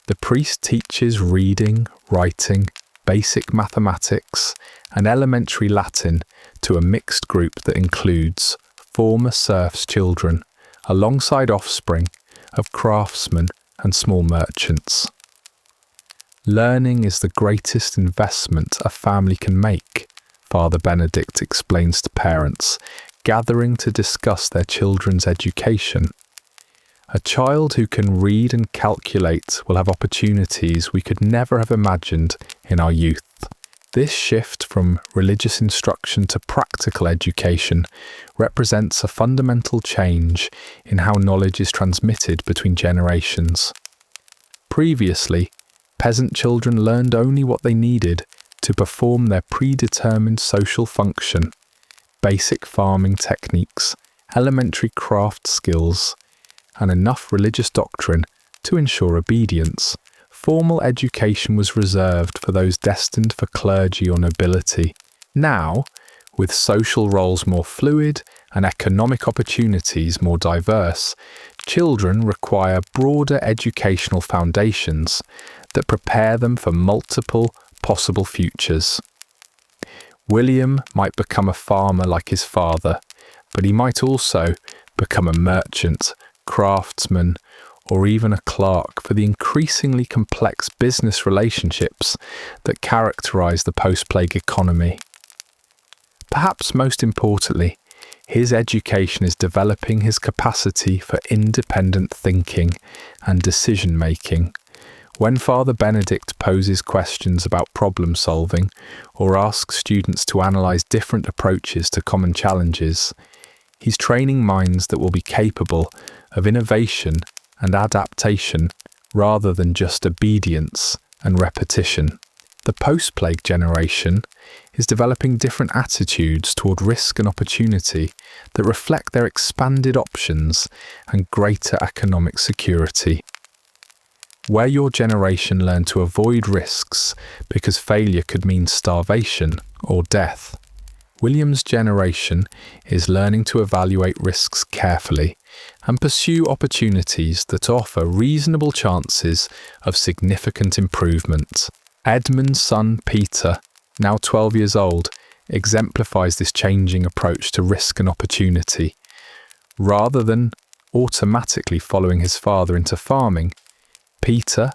The priest teaches reading, writing, basic mathematics, and elementary Latin to a mixed group that includes former serfs' children, alongside offspring of craftsmen and small merchants. Learning is the greatest investment a family can make, Father Benedict explains to parents, gathering to discuss their children's education. A child who can read and calculate will have opportunities we could never have imagined in our youth. This shift from religious instruction to practical education represents a fundamental change in how knowledge is transmitted between generations. Previously, peasant children learned only what they needed to perform their predetermined social function: basic farming techniques, elementary craft skills, and enough religious doctrine to ensure obedience. Formal education was reserved for those destined for clergy or nobility. Now, with social roles more fluid and economic opportunities more diverse, children require broader educational foundations that prepare them for multiple possible futures. William might become a farmer like his father, but he might also become a merchant, craftsman, or even a clerk for the increasingly complex business relationships that characterize the post-plague economy. Perhaps most importantly, his education is developing his capacity for independent thinking and decision-making. When Father Benedict poses questions about problem solving or asks students to analyze different approaches to common challenges, he's training minds that will be capable of innovation and adaptation rather than just obedience and repetition. The post-plague generation is developing different attitudes toward risk and opportunity that reflect their expanded options and greater economic security. Where your generation learned to avoid risks because failure could mean starvation or death, William's generation is learning to evaluate risks carefully and pursue opportunities that offer reasonable chances of significant improvement. Edmund's son Peter, now 12 years old, exemplifies this changing approach to risk and opportunity. Rather than automatically following his father into farming, Peter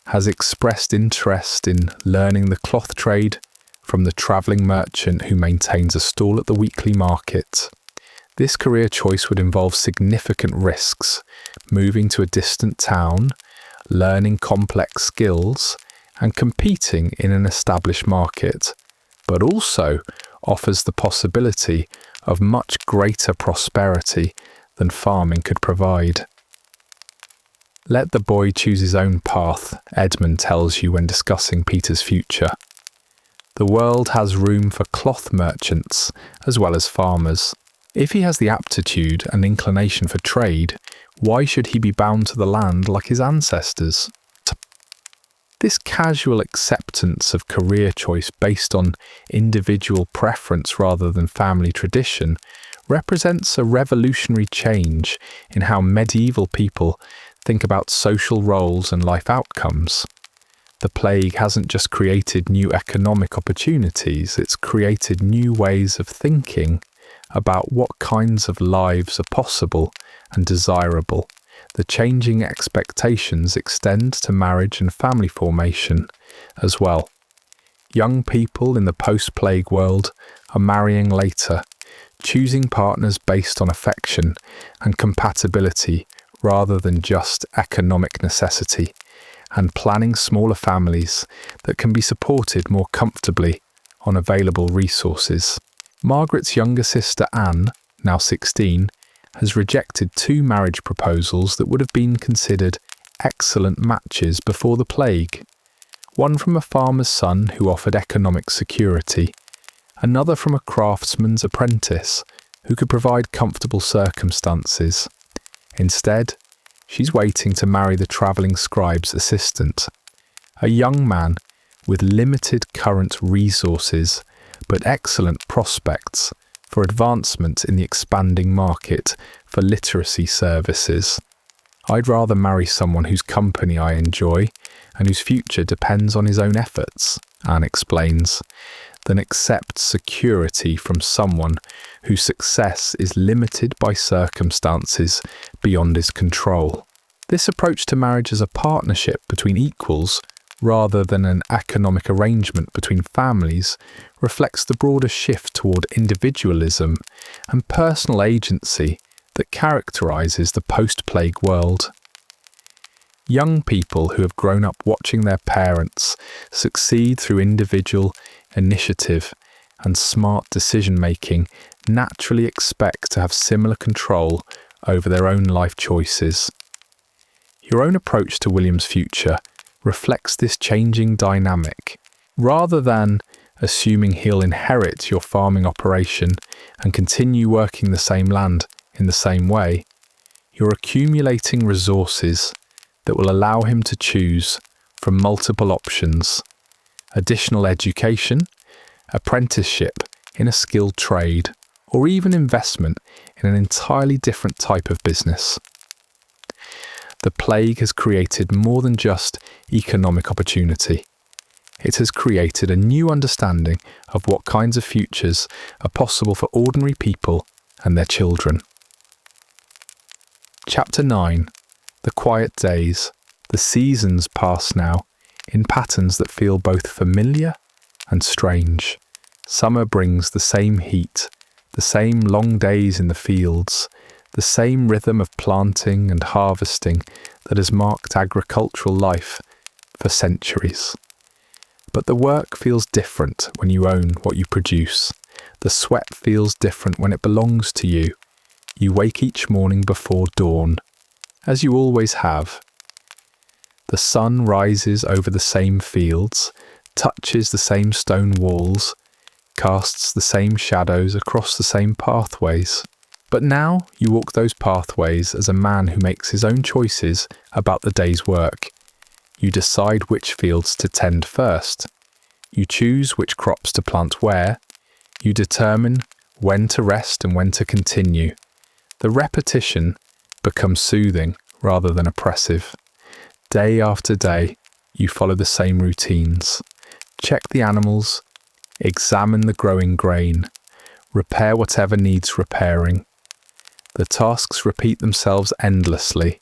has expressed interest in learning the cloth trade from the travelling merchant who maintains a stall at the weekly market. This career choice would involve significant risks, moving to a distant town, learning complex skills, and competing in an established market, but also offers the possibility of much greater prosperity than farming could provide. Let the boy choose his own path, Edmund tells you when discussing Peter's future. The world has room for cloth merchants as well as farmers. If he has the aptitude and inclination for trade, why should he be bound to the land like his ancestors? This casual acceptance of career choice based on individual preference rather than family tradition represents a revolutionary change in how medieval people think about social roles and life outcomes. The plague hasn't just created new economic opportunities, it's created new ways of thinking about what kinds of lives are possible and desirable. The changing expectations extend to marriage and family formation as well. Young people in the post-plague world are marrying later, choosing partners based on affection and compatibility rather than just economic necessity, and planning smaller families that can be supported more comfortably on available resources. Margaret's younger sister Anne, now 16, has rejected 2 marriage proposals that would have been considered excellent matches before the plague. One from a farmer's son who offered economic security, another from a craftsman's apprentice who could provide comfortable circumstances. Instead, she's waiting to marry the travelling scribe's assistant, a young man with limited current resources but excellent prospects for advancement in the expanding market for literacy services. I'd rather marry someone whose company I enjoy and whose future depends on his own efforts, Anne explains, than accept security from someone whose success is limited by circumstances beyond his control. This approach to marriage as a partnership between equals rather than an economic arrangement between families reflects the broader shift toward individualism and personal agency that characterises the post-plague world. Young people who have grown up watching their parents succeed through individual initiative and smart decision-making naturally expect to have similar control over their own life choices. Your own approach to William's future reflects this changing dynamic. Rather than assuming he'll inherit your farming operation and continue working the same land in the same way, you're accumulating resources that will allow him to choose from multiple options: additional education, apprenticeship in a skilled trade, or even investment in an entirely different type of business. The plague has created more than just economic opportunity. It has created a new understanding of what kinds of futures are possible for ordinary people and their children. Chapter 9. The quiet days. The seasons pass now in patterns that feel both familiar and strange. Summer brings the same heat, the same long days in the fields, the same rhythm of planting and harvesting that has marked agricultural life for centuries. But the work feels different when you own what you produce. The sweat feels different when it belongs to you. You wake each morning before dawn, as you always have. The sun rises over the same fields, touches the same stone walls, casts the same shadows across the same pathways. But now you walk those pathways as a man who makes his own choices about the day's work. You decide which fields to tend first. You choose which crops to plant where. You determine when to rest and when to continue. The repetition becomes soothing rather than oppressive. Day after day, you follow the same routines. Check the animals, examine the growing grain, repair whatever needs repairing. The tasks repeat themselves endlessly,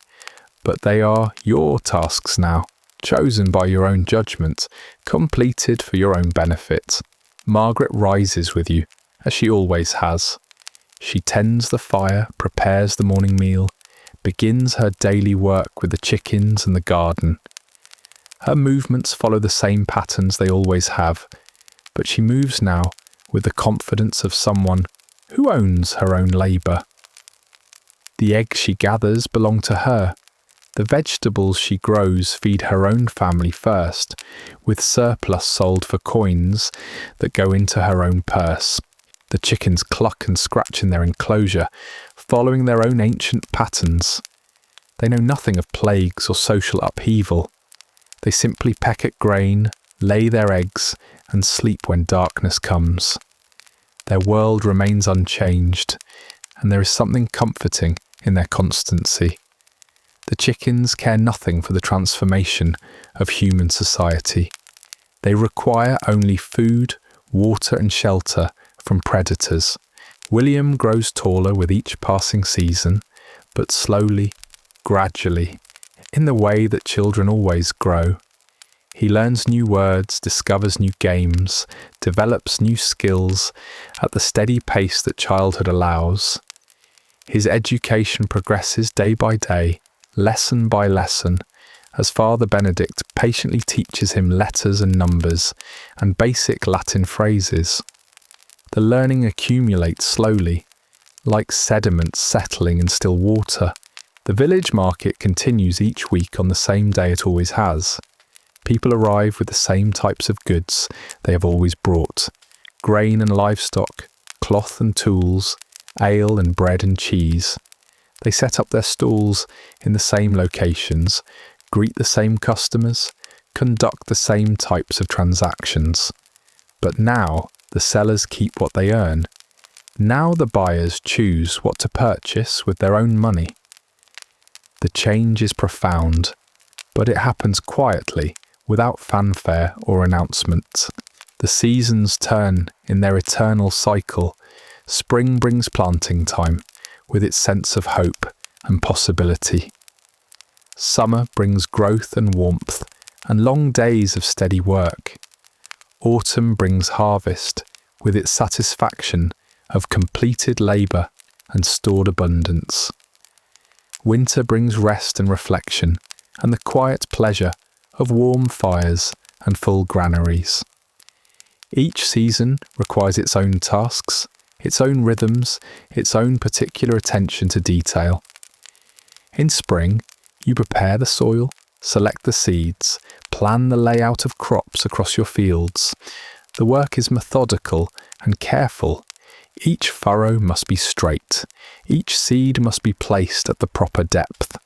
but they are your tasks now, chosen by your own judgment, completed for your own benefit. Margaret rises with you, as she always has. She tends the fire, prepares the morning meal, begins her daily work with the chickens and the garden. Her movements follow the same patterns they always have, but she moves now with the confidence of someone who owns her own labour. The eggs she gathers belong to her. The vegetables she grows feed her own family first, with surplus sold for coins that go into her own purse. The chickens cluck and scratch in their enclosure, following their own ancient patterns. They know nothing of plagues or social upheaval. They simply peck at grain, lay their eggs, and sleep when darkness comes. Their world remains unchanged, and there is something comforting in their constancy. The chickens care nothing for the transformation of human society. They require only food, water and shelter from predators. William grows taller with each passing season, but slowly, gradually, in the way that children always grow. He learns new words, discovers new games, develops new skills at the steady pace that childhood allows. His education progresses day by day, lesson by lesson, as Father Benedict patiently teaches him letters and numbers and basic Latin phrases. The learning accumulates slowly, like sediments settling in still water. The village market continues each week on the same day it always has. People arrive with the same types of goods they have always brought: grain and livestock, cloth and tools, ale and bread and cheese. They set up their stalls in the same locations, greet the same customers, conduct the same types of transactions. But now the sellers keep what they earn. Now the buyers choose what to purchase with their own money. The change is profound, but it happens quietly, without fanfare or announcement. The seasons turn in their eternal cycle. Spring brings planting time, with its sense of hope and possibility. Summer brings growth and warmth, and long days of steady work. Autumn brings harvest, with its satisfaction of completed labour and stored abundance. Winter brings rest and reflection, and the quiet pleasure of warm fires and full granaries. Each season requires its own tasks, its own rhythms, its own particular attention to detail. In spring, you prepare the soil, select the seeds, plan the layout of crops across your fields. The work is methodical and careful. Each furrow must be straight. Each seed must be placed at the proper depth.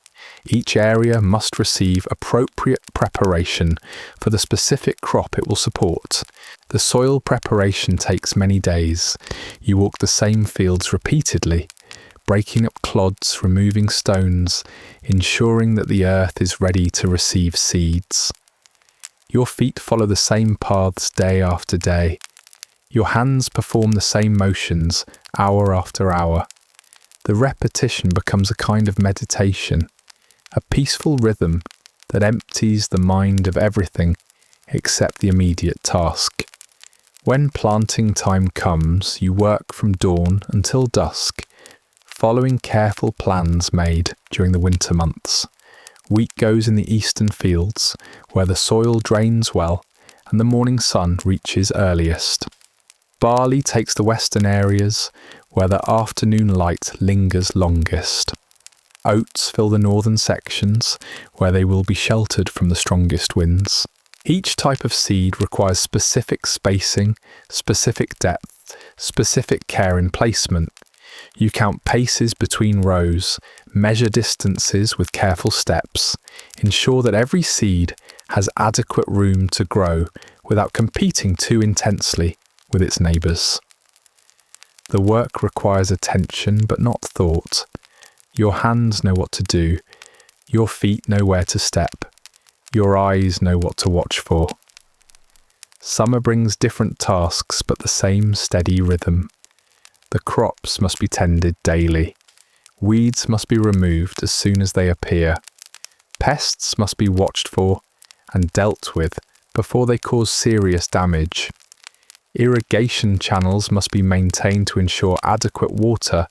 Each area must receive appropriate preparation for the specific crop it will support. The soil preparation takes many days. You walk the same fields repeatedly, breaking up clods, removing stones, ensuring that the earth is ready to receive seeds. Your feet follow the same paths day after day. Your hands perform the same motions hour after hour. The repetition becomes a kind of meditation, a peaceful rhythm that empties the mind of everything except the immediate task. When planting time comes, you work from dawn until dusk, following careful plans made during the winter months. Wheat goes in the eastern fields, where the soil drains well and the morning sun reaches earliest. Barley takes the western areas, where the afternoon light lingers longest. Oats fill the northern sections, where they will be sheltered from the strongest winds. Each type of seed requires specific spacing, specific depth, specific care in placement. You count paces between rows, measure distances with careful steps, ensure that every seed has adequate room to grow without competing too intensely with its neighbours. The work requires attention but not thought. Your hands know what to do, your feet know where to step, your eyes know what to watch for. Summer brings different tasks but the same steady rhythm. The crops must be tended daily. Weeds must be removed as soon as they appear. Pests must be watched for and dealt with before they cause serious damage. Irrigation channels must be maintained to ensure adequate water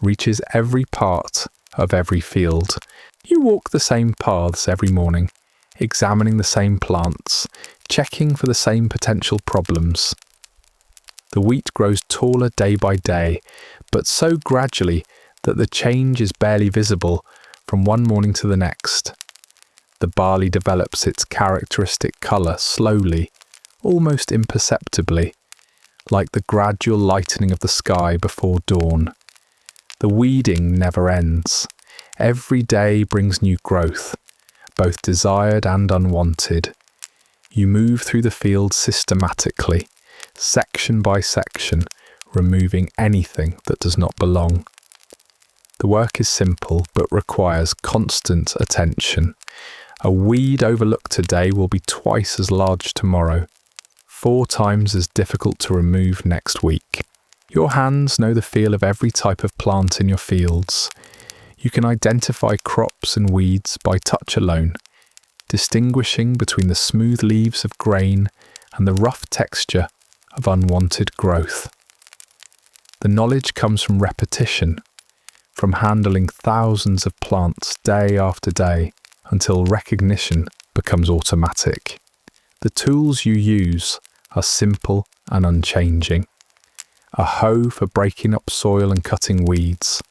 reaches every part of every field. You walk the same paths every morning, examining the same plants, checking for the same potential problems. The wheat grows taller day by day, but so gradually that the change is barely visible from one morning to the next. The barley develops its characteristic colour slowly, almost imperceptibly, like the gradual lightening of the sky before dawn. The weeding never ends. Every day brings new growth, both desired and unwanted. You move through the field systematically, section by section, removing anything that does not belong. The work is simple but requires constant attention. A weed overlooked today will be twice as large tomorrow, 4 times as difficult to remove next week. Your hands know the feel of every type of plant in your fields. You can identify crops and weeds by touch alone, distinguishing between the smooth leaves of grain and the rough texture of unwanted growth. The knowledge comes from repetition, from handling thousands of plants day after day until recognition becomes automatic. The tools you use are simple and unchanging. A hoe for breaking up soil and cutting weeds,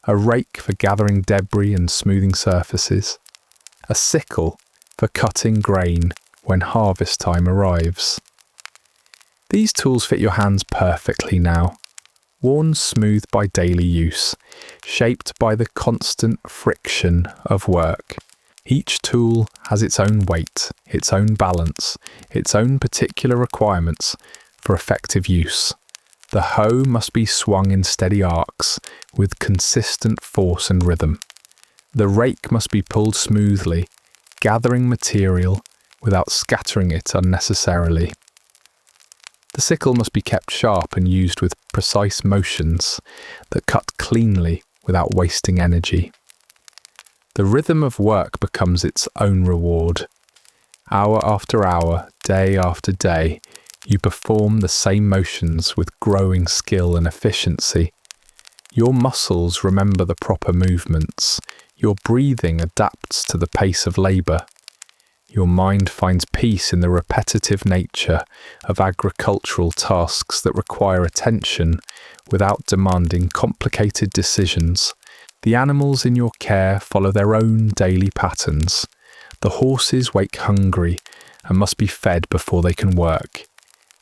a rake for gathering debris and smoothing surfaces, a sickle for cutting grain when harvest time arrives. These tools fit your hands perfectly now, worn smooth by daily use, shaped by the constant friction of work. Each tool has its own weight, its own balance, its own particular requirements for effective use. The hoe must be swung in steady arcs with consistent force and rhythm. The rake must be pulled smoothly, gathering material without scattering it unnecessarily. The sickle must be kept sharp and used with precise motions that cut cleanly without wasting energy. The rhythm of work becomes its own reward. Hour after hour, day after day, you perform the same motions with growing skill and efficiency. Your muscles remember the proper movements. Your breathing adapts to the pace of labour. Your mind finds peace in the repetitive nature of agricultural tasks that require attention without demanding complicated decisions. The animals in your care follow their own daily patterns. The horses wake hungry and must be fed before they can work.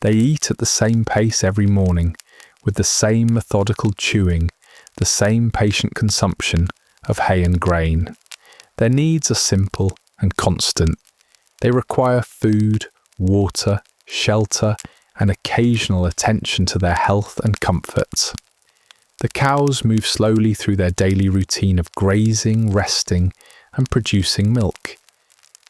They eat at the same pace every morning, with the same methodical chewing, the same patient consumption of hay and grain. Their needs are simple and constant. They require food, water, shelter, and occasional attention to their health and comfort. The cows move slowly through their daily routine of grazing, resting, and producing milk.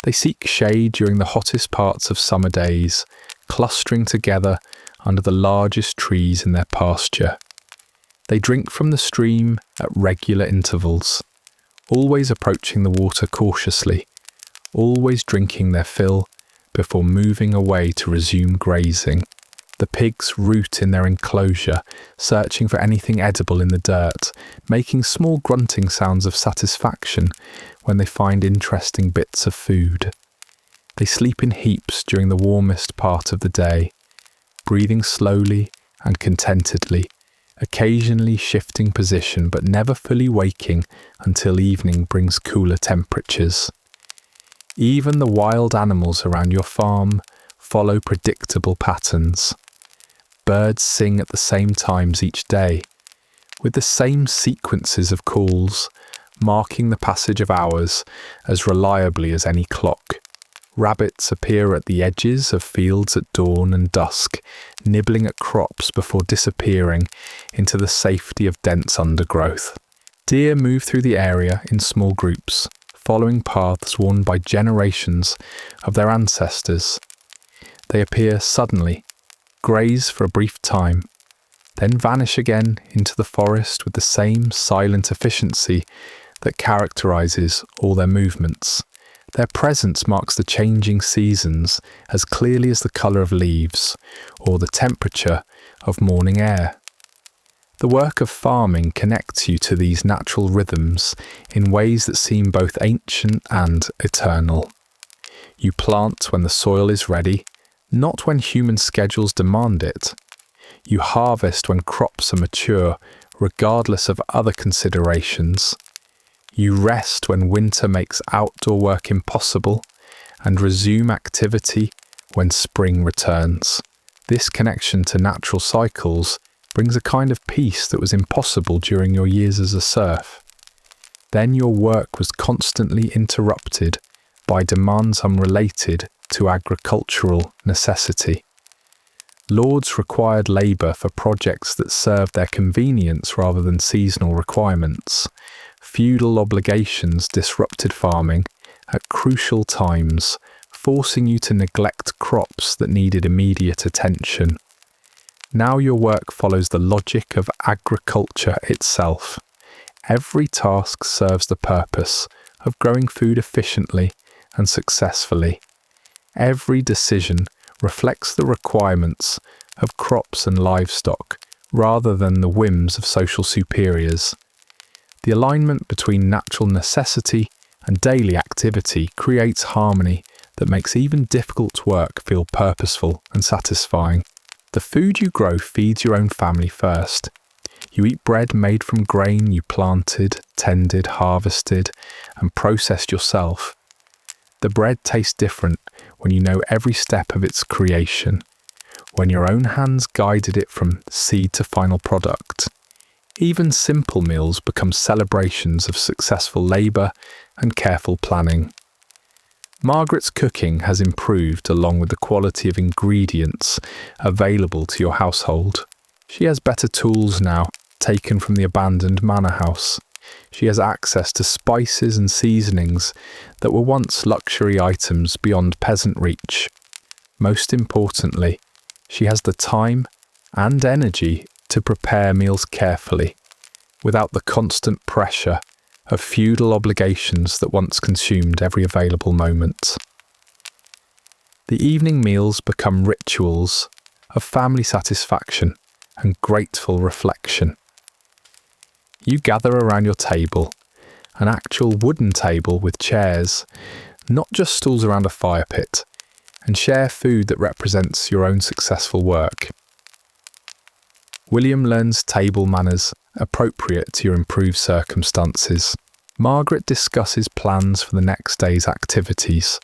They seek shade during the hottest parts of summer days, clustering together under the largest trees in their pasture. They drink from the stream at regular intervals, always approaching the water cautiously, always drinking their fill before moving away to resume grazing. The pigs root in their enclosure, searching for anything edible in the dirt, making small grunting sounds of satisfaction when they find interesting bits of food. They sleep in heaps during the warmest part of the day, breathing slowly and contentedly, occasionally shifting position but never fully waking until evening brings cooler temperatures. Even the wild animals around your farm follow predictable patterns. Birds sing at the same times each day, with the same sequences of calls, marking the passage of hours as reliably as any clock. Rabbits appear at the edges of fields at dawn and dusk, nibbling at crops before disappearing into the safety of dense undergrowth. Deer move through the area in small groups, following paths worn by generations of their ancestors. They appear suddenly, graze for a brief time, then vanish again into the forest with the same silent efficiency that characterizes all their movements. Their presence marks the changing seasons as clearly as the colour of leaves or the temperature of morning air. The work of farming connects you to these natural rhythms in ways that seem both ancient and eternal. You plant when the soil is ready, not when human schedules demand it. You harvest when crops are mature, regardless of other considerations. You rest when winter makes outdoor work impossible, and resume activity when spring returns. This connection to natural cycles brings a kind of peace that was impossible during your years as a serf. Then your work was constantly interrupted by demands unrelated to agricultural necessity. Lords required labour for projects that served their convenience rather than seasonal requirements. Feudal obligations disrupted farming at crucial times, forcing you to neglect crops that needed immediate attention. Now your work follows the logic of agriculture itself. Every task serves the purpose of growing food efficiently and successfully. Every decision reflects the requirements of crops and livestock rather than the whims of social superiors. The alignment between natural necessity and daily activity creates harmony that makes even difficult work feel purposeful and satisfying. The food you grow feeds your own family first. You eat bread made from grain you planted, tended, harvested, and processed yourself. The bread tastes different when you know every step of its creation, when your own hands guided it from seed to final product. Even simple meals become celebrations of successful labour and careful planning. Margaret's cooking has improved along with the quality of ingredients available to your household. She has better tools now, taken from the abandoned manor house. She has access to spices and seasonings that were once luxury items beyond peasant reach. Most importantly, she has the time and energy to prepare meals carefully, without the constant pressure of feudal obligations that once consumed every available moment. The evening meals become rituals of family satisfaction and grateful reflection. You gather around your table, an actual wooden table with chairs, not just stools around a fire pit, and share food that represents your own successful work. William learns table manners appropriate to your improved circumstances. Margaret discusses plans for the next day's activities.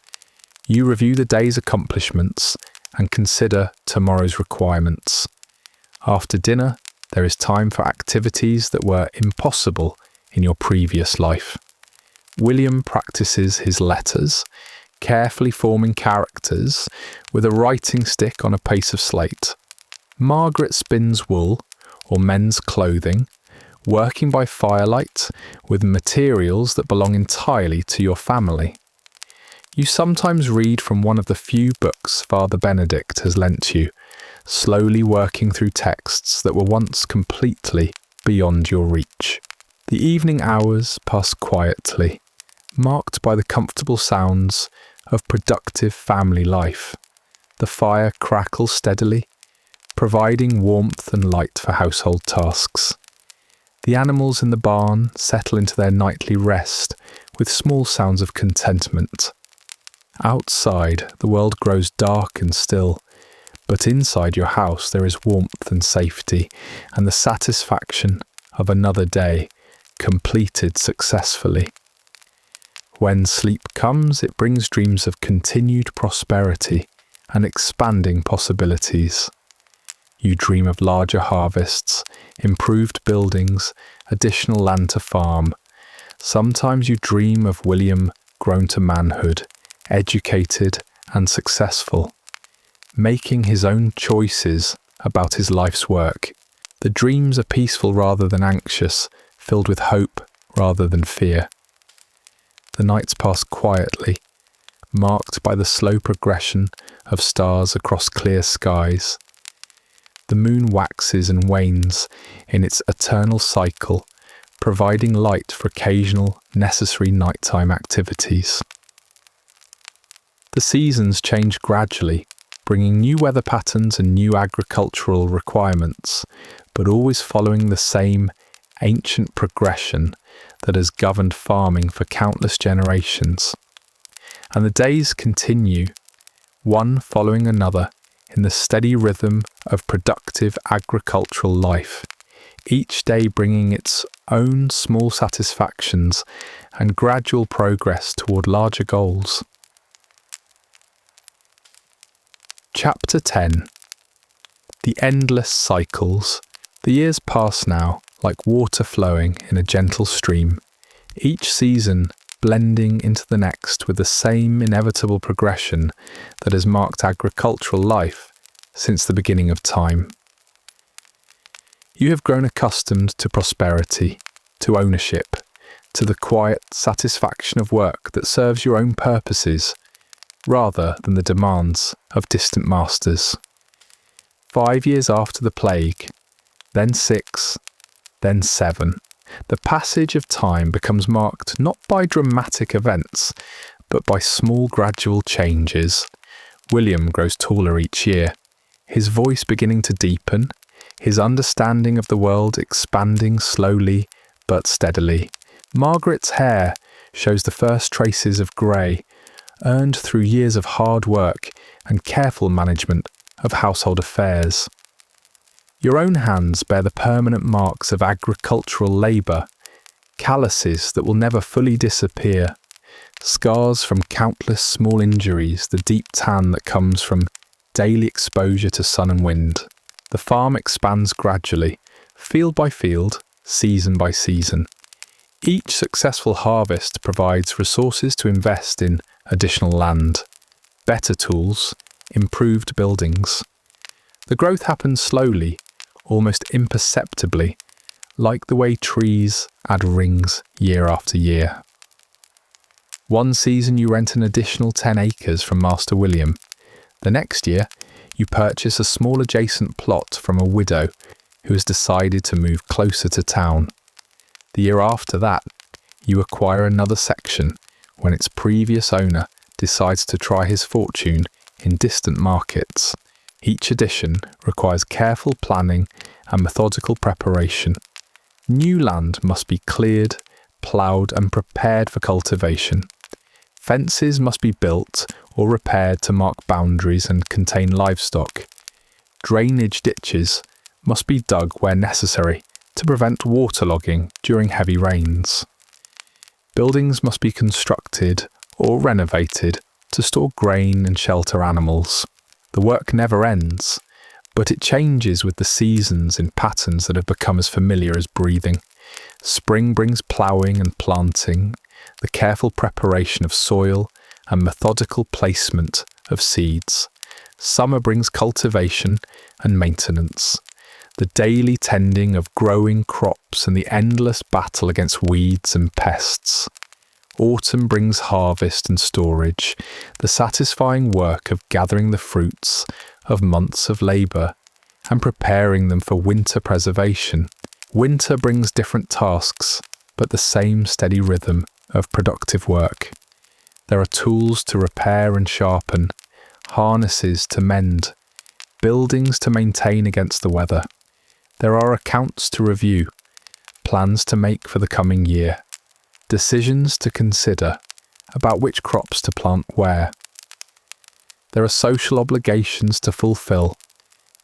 You review the day's accomplishments and consider tomorrow's requirements. After dinner, there is time for activities that were impossible in your previous life. William practices his letters, carefully forming characters with a writing stick on a piece of slate. Margaret spins wool or men's clothing, working by firelight with materials that belong entirely to your family. You sometimes read from one of the few books Father Benedict has lent you, slowly working through texts that were once completely beyond your reach. The evening hours pass quietly, marked by the comfortable sounds of productive family life. The fire crackles steadily, providing warmth and light for household tasks. The animals in the barn settle into their nightly rest with small sounds of contentment. Outside, the world grows dark and still, but inside your house there is warmth and safety and the satisfaction of another day completed successfully. When sleep comes, it brings dreams of continued prosperity and expanding possibilities. You dream of larger harvests, improved buildings, additional land to farm. Sometimes you dream of William grown to manhood, educated and successful, making his own choices about his life's work. The dreams are peaceful rather than anxious, filled with hope rather than fear. The nights pass quietly, marked by the slow progression of stars across clear skies. The moon waxes and wanes in its eternal cycle, providing light for occasional, necessary nighttime activities. The seasons change gradually, bringing new weather patterns and new agricultural requirements, but always following the same ancient progression that has governed farming for countless generations. And the days continue, one following another, in the steady rhythm of productive agricultural life, each day bringing its own small satisfactions and gradual progress toward larger goals. Chapter 10. The endless cycles. The years pass now, like water flowing in a gentle stream, each season blending into the next with the same inevitable progression that has marked agricultural life since the beginning of time. You have grown accustomed to prosperity, to ownership, to the quiet satisfaction of work that serves your own purposes, rather than the demands of distant masters. 5 years after the plague, then 6, then 7. The passage of time becomes marked not by dramatic events, but by small gradual changes. William grows taller each year, his voice beginning to deepen, his understanding of the world expanding slowly but steadily. Margaret's hair shows the first traces of grey, earned through years of hard work and careful management of household affairs. Your own hands bear the permanent marks of agricultural labour, calluses that will never fully disappear, scars from countless small injuries, the deep tan that comes from daily exposure to sun and wind. The farm expands gradually, field by field, season by season. Each successful harvest provides resources to invest in additional land, better tools, improved buildings. The growth happens slowly, almost imperceptibly, like the way trees add rings year after year. One season you rent an additional 10 acres from Master William. The next year, you purchase a small adjacent plot from a widow who has decided to move closer to town. The year after that, you acquire another section when its previous owner decides to try his fortune in distant markets. Each addition requires careful planning and methodical preparation. New land must be cleared, ploughed and prepared for cultivation. Fences must be built or repaired to mark boundaries and contain livestock. Drainage ditches must be dug where necessary to prevent waterlogging during heavy rains. Buildings must be constructed or renovated to store grain and shelter animals. The work never ends, but it changes with the seasons in patterns that have become as familiar as breathing. Spring brings ploughing and planting, the careful preparation of soil and methodical placement of seeds. Summer brings cultivation and maintenance, the daily tending of growing crops and the endless battle against weeds and pests. Autumn brings harvest and storage, the satisfying work of gathering the fruits of months of labour and preparing them for winter preservation. Winter brings different tasks, but the same steady rhythm of productive work. There are tools to repair and sharpen, harnesses to mend, buildings to maintain against the weather. There are accounts to review, plans to make for the coming year, decisions to consider about which crops to plant where. There are social obligations to fulfill,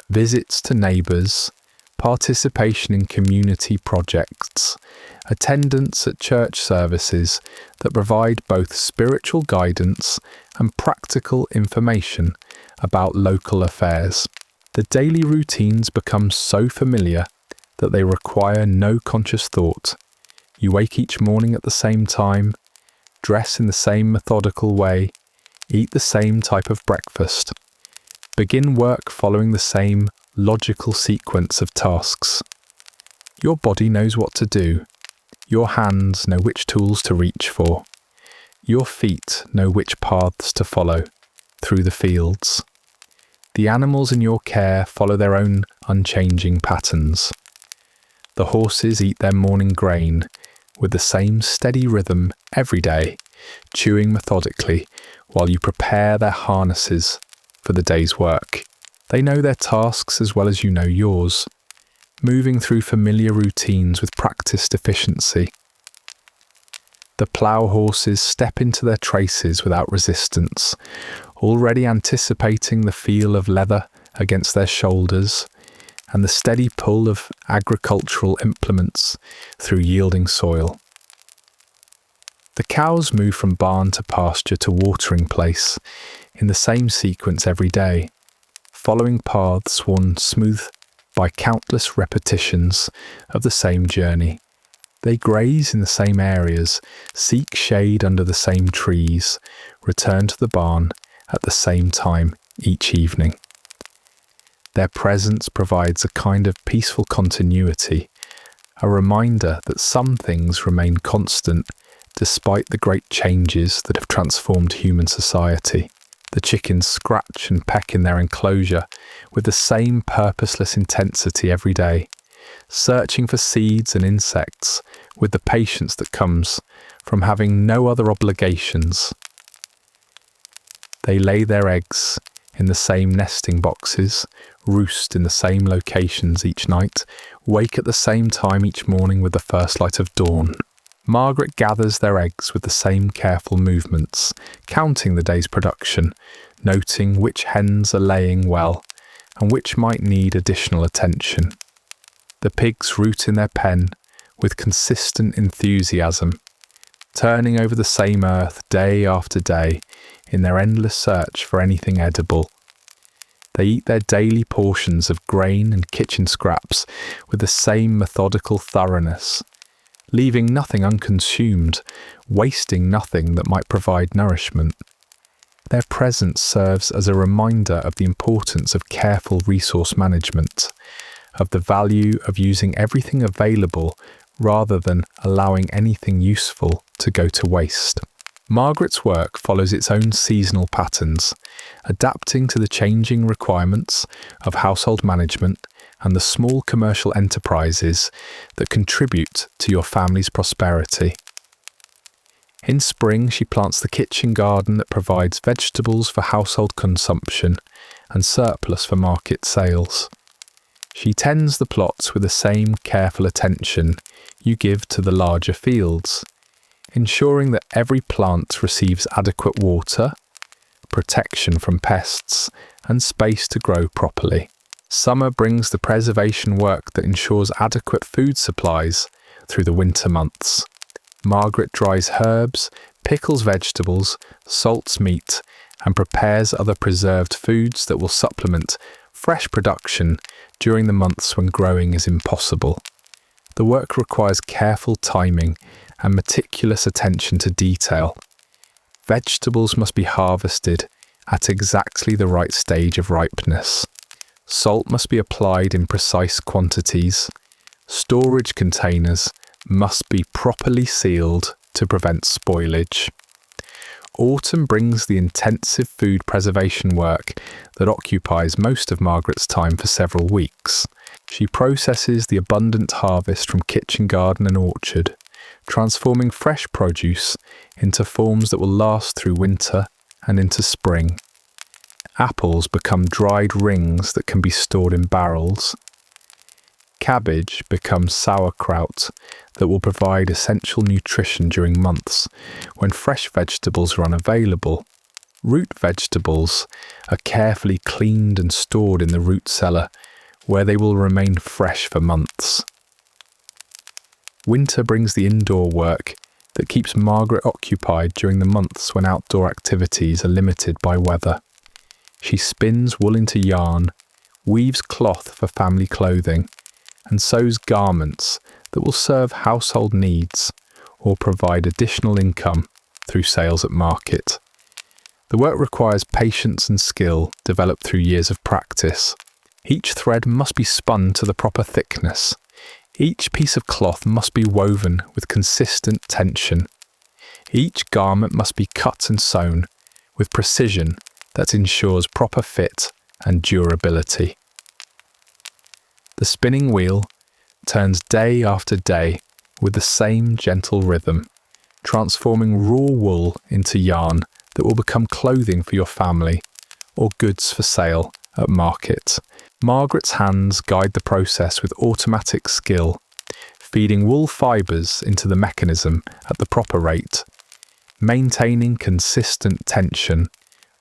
visits to neighbours, participation in community projects, attendance at church services that provide both spiritual guidance and practical information about local affairs. The daily routines become so familiar that they require no conscious thought. You wake each morning at the same time, dress in the same methodical way, eat the same type of breakfast, begin work following the same logical sequence of tasks. Your body knows what to do. Your hands know which tools to reach for. Your feet know which paths to follow through the fields. The animals in your care follow their own unchanging patterns. The horses eat their morning grain with the same steady rhythm every day, chewing methodically while you prepare their harnesses for the day's work. They know their tasks as well as you know yours, moving through familiar routines with practiced efficiency. The plough horses step into their traces without resistance, already anticipating the feel of leather against their shoulders and the steady pull of agricultural implements through yielding soil. The cows move from barn to pasture to watering place in the same sequence every day, following paths worn smooth by countless repetitions of the same journey. They graze in the same areas, seek shade under the same trees, return to the barn at the same time each evening. Their presence provides a kind of peaceful continuity, a reminder that some things remain constant despite the great changes that have transformed human society. The chickens scratch and peck in their enclosure with the same purposeless intensity every day, searching for seeds and insects with the patience that comes from having no other obligations. They lay their eggs in the same nesting boxes, roost in the same locations each night, wake at the same time each morning with the first light of dawn. Margaret gathers their eggs with the same careful movements, counting the day's production, noting which hens are laying well and which might need additional attention. The pigs root in their pen with consistent enthusiasm, turning over the same earth day after day in their endless search for anything edible. They eat their daily portions of grain and kitchen scraps with the same methodical thoroughness, leaving nothing unconsumed, wasting nothing that might provide nourishment. Their presence serves as a reminder of the importance of careful resource management, of the value of using everything available rather than allowing anything useful to go to waste. Margaret's work follows its own seasonal patterns, adapting to the changing requirements of household management and the small commercial enterprises that contribute to your family's prosperity. In spring, she plants the kitchen garden that provides vegetables for household consumption and surplus for market sales. She tends the plots with the same careful attention you give to the larger fields, ensuring that every plant receives adequate water, protection from pests, and space to grow properly. Summer brings the preservation work that ensures adequate food supplies through the winter months. Margaret dries herbs, pickles vegetables, salts meat, and prepares other preserved foods that will supplement fresh production during the months when growing is impossible. The work requires careful timing and meticulous attention to detail. Vegetables must be harvested at exactly the right stage of ripeness. Salt must be applied in precise quantities. Storage containers must be properly sealed to prevent spoilage. Autumn brings the intensive food preservation work that occupies most of Margaret's time for several weeks. She processes the abundant harvest from kitchen garden and orchard, transforming fresh produce into forms that will last through winter and into spring. Apples become dried rings that can be stored in barrels. Cabbage becomes sauerkraut that will provide essential nutrition during months when fresh vegetables are unavailable. Root vegetables are carefully cleaned and stored in the root cellar, where they will remain fresh for months. Winter brings the indoor work that keeps Margaret occupied during the months when outdoor activities are limited by weather. She spins wool into yarn, weaves cloth for family clothing, and sews garments that will serve household needs or provide additional income through sales at market. The work requires patience and skill developed through years of practice. Each thread must be spun to the proper thickness. Each piece of cloth must be woven with consistent tension. Each garment must be cut and sewn with precision that ensures proper fit and durability. The spinning wheel turns day after day with the same gentle rhythm, transforming raw wool into yarn that will become clothing for your family or goods for sale at market. Margaret's hands guide the process with automatic skill, feeding wool fibres into the mechanism at the proper rate, maintaining consistent tension,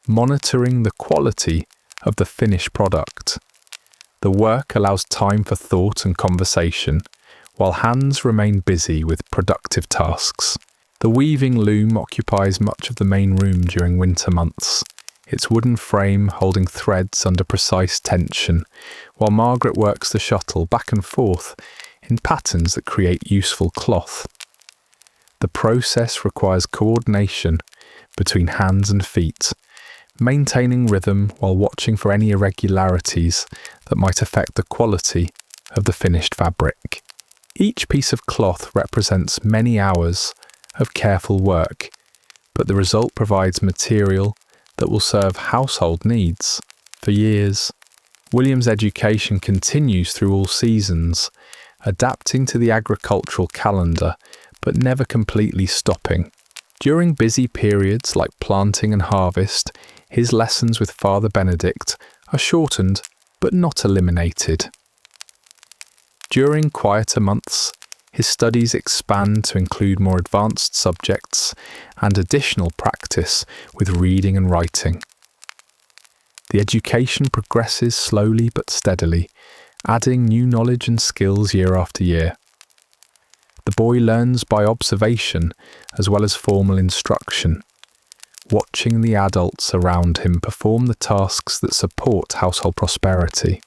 monitoring the quality of the finished product. The work allows time for thought and conversation, while hands remain busy with productive tasks. The weaving loom occupies much of the main room during winter months, its wooden frame holding threads under precise tension, while Margaret works the shuttle back and forth in patterns that create useful cloth. The process requires coordination between hands and feet, maintaining rhythm while watching for any irregularities that might affect the quality of the finished fabric. Each piece of cloth represents many hours of careful work, but the result provides material that will serve household needs. For years, William's education continues through all seasons, adapting to the agricultural calendar, but never completely stopping. During busy periods like planting and harvest, his lessons with Father Benedict are shortened but not eliminated. During quieter months, his studies expand to include more advanced subjects and additional practice with reading and writing. The education progresses slowly but steadily, adding new knowledge and skills year after year. The boy learns by observation as well as formal instruction, watching the adults around him perform the tasks that support household prosperity.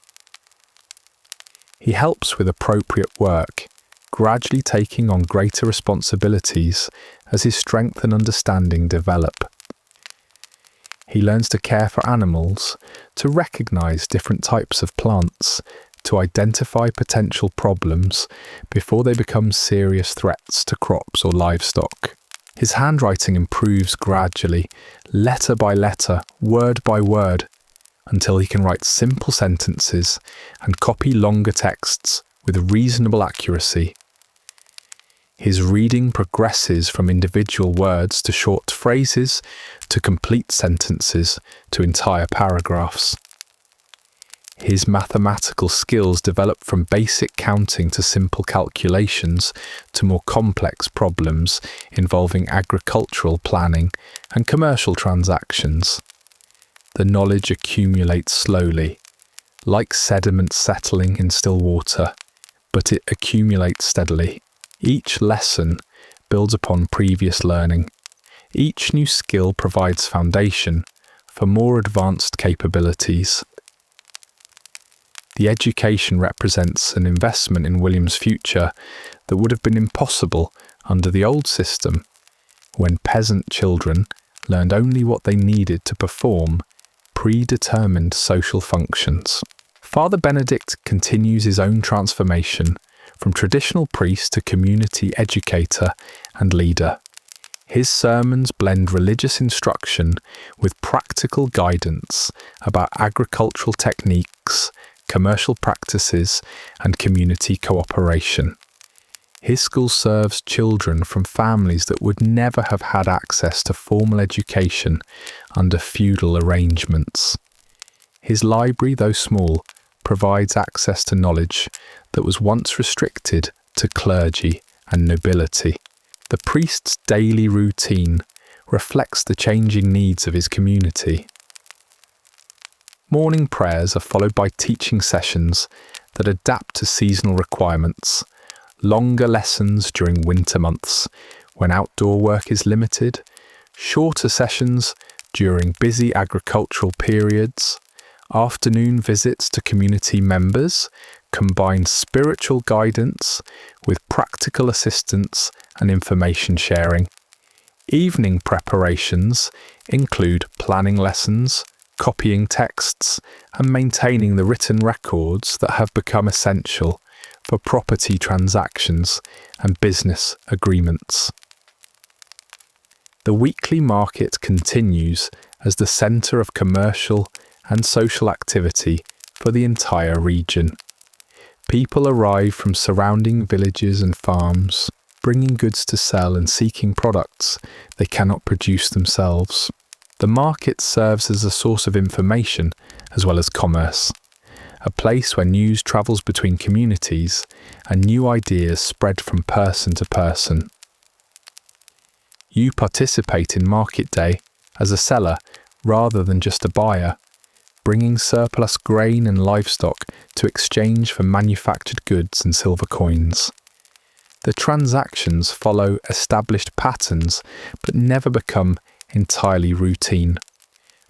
He helps with appropriate work, gradually taking on greater responsibilities as his strength and understanding develop. He learns to care for animals, to recognize different types of plants, to identify potential problems before they become serious threats to crops or livestock. His handwriting improves gradually, letter by letter, word by word, until he can write simple sentences and copy longer texts with reasonable accuracy. His reading progresses from individual words to short phrases, to complete sentences, to entire paragraphs. His mathematical skills develop from basic counting to simple calculations to more complex problems involving agricultural planning and commercial transactions. The knowledge accumulates slowly, like sediment settling in still water, but it accumulates steadily. Each lesson builds upon previous learning. Each new skill provides foundation for more advanced capabilities. The education represents an investment in William's future that would have been impossible under the old system, when peasant children learned only what they needed to perform predetermined social functions. Father Benedict continues his own transformation from traditional priest to community educator and leader. His sermons blend religious instruction with practical guidance about agricultural techniques, commercial practices, and community cooperation. His school serves children from families that would never have had access to formal education under feudal arrangements. His library, though small, provides access to knowledge that was once restricted to clergy and nobility. The priest's daily routine reflects the changing needs of his community. Morning prayers are followed by teaching sessions that adapt to seasonal requirements, longer lessons during winter months when outdoor work is limited, shorter sessions during busy agricultural periods, afternoon visits to community members combine spiritual guidance with practical assistance and information sharing. Evening preparations include planning lessons, copying texts, and maintaining the written records that have become essential for property transactions and business agreements. The weekly market continues as the centre of commercial and social activity for the entire region. People arrive from surrounding villages and farms, bringing goods to sell and seeking products they cannot produce themselves. The market serves as a source of information as well as commerce, a place where news travels between communities and new ideas spread from person to person. You participate in market day as a seller rather than just a buyer, bringing surplus grain and livestock to exchange for manufactured goods and silver coins. The transactions follow established patterns but never become entirely routine.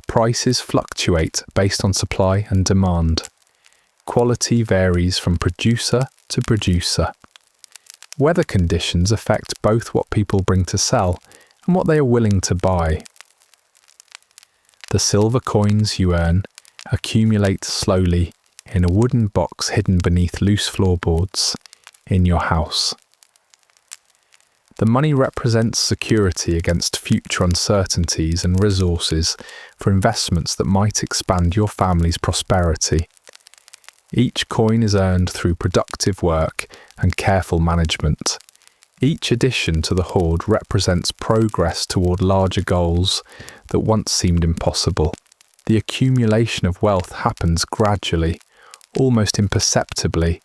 Prices fluctuate based on supply and demand. Quality varies from producer to producer. Weather conditions affect both what people bring to sell and what they are willing to buy. The silver coins you earn accumulate slowly in a wooden box hidden beneath loose floorboards in your house. The money represents security against future uncertainties and resources for investments that might expand your family's prosperity. Each coin is earned through productive work and careful management. Each addition to the hoard represents progress toward larger goals that once seemed impossible. The accumulation of wealth happens gradually, almost imperceptibly,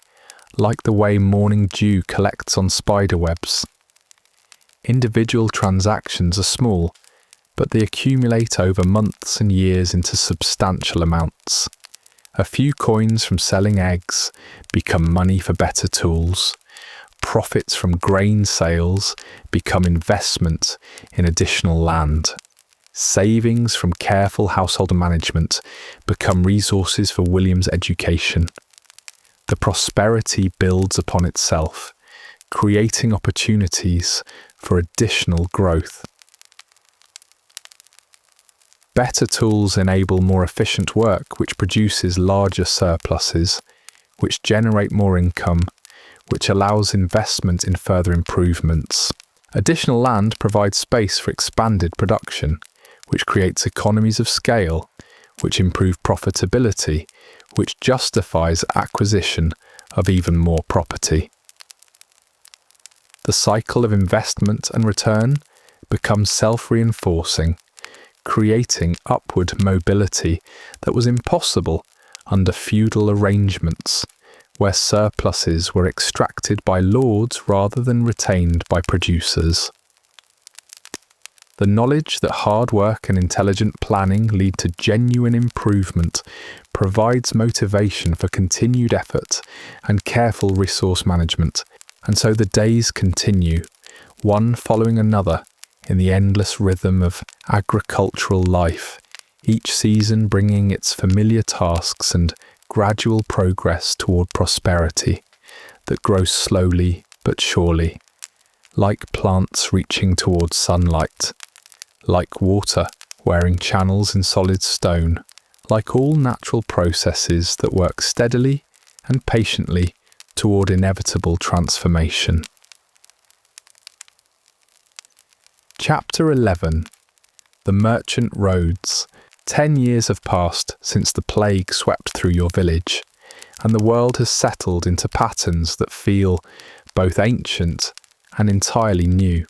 like the way morning dew collects on spiderwebs. Individual transactions are small, but they accumulate over months and years into substantial amounts. A few coins from selling eggs become money for better tools. Profits from grain sales become investment in additional land. Savings from careful household management become resources for William's education. The prosperity builds upon itself, creating opportunities for additional growth. Better tools enable more efficient work, which produces larger surpluses, which generate more income, which allows investment in further improvements. Additional land provides space for expanded production, which creates economies of scale, which improve profitability, which justifies acquisition of even more property. The cycle of investment and return becomes self-reinforcing, creating upward mobility that was impossible under feudal arrangements, where surpluses were extracted by lords rather than retained by producers. The knowledge that hard work and intelligent planning lead to genuine improvement provides motivation for continued effort and careful resource management, and so the days continue, one following another, in the endless rhythm of agricultural life, each season bringing its familiar tasks and gradual progress toward prosperity that grows slowly but surely, like plants reaching towards sunlight, like water wearing channels in solid stone, like all natural processes that work steadily and patiently toward inevitable transformation. Chapter 11. The Merchant Roads. 10 years have passed since the plague swept through your village, and the world has settled into patterns that feel both ancient and entirely new.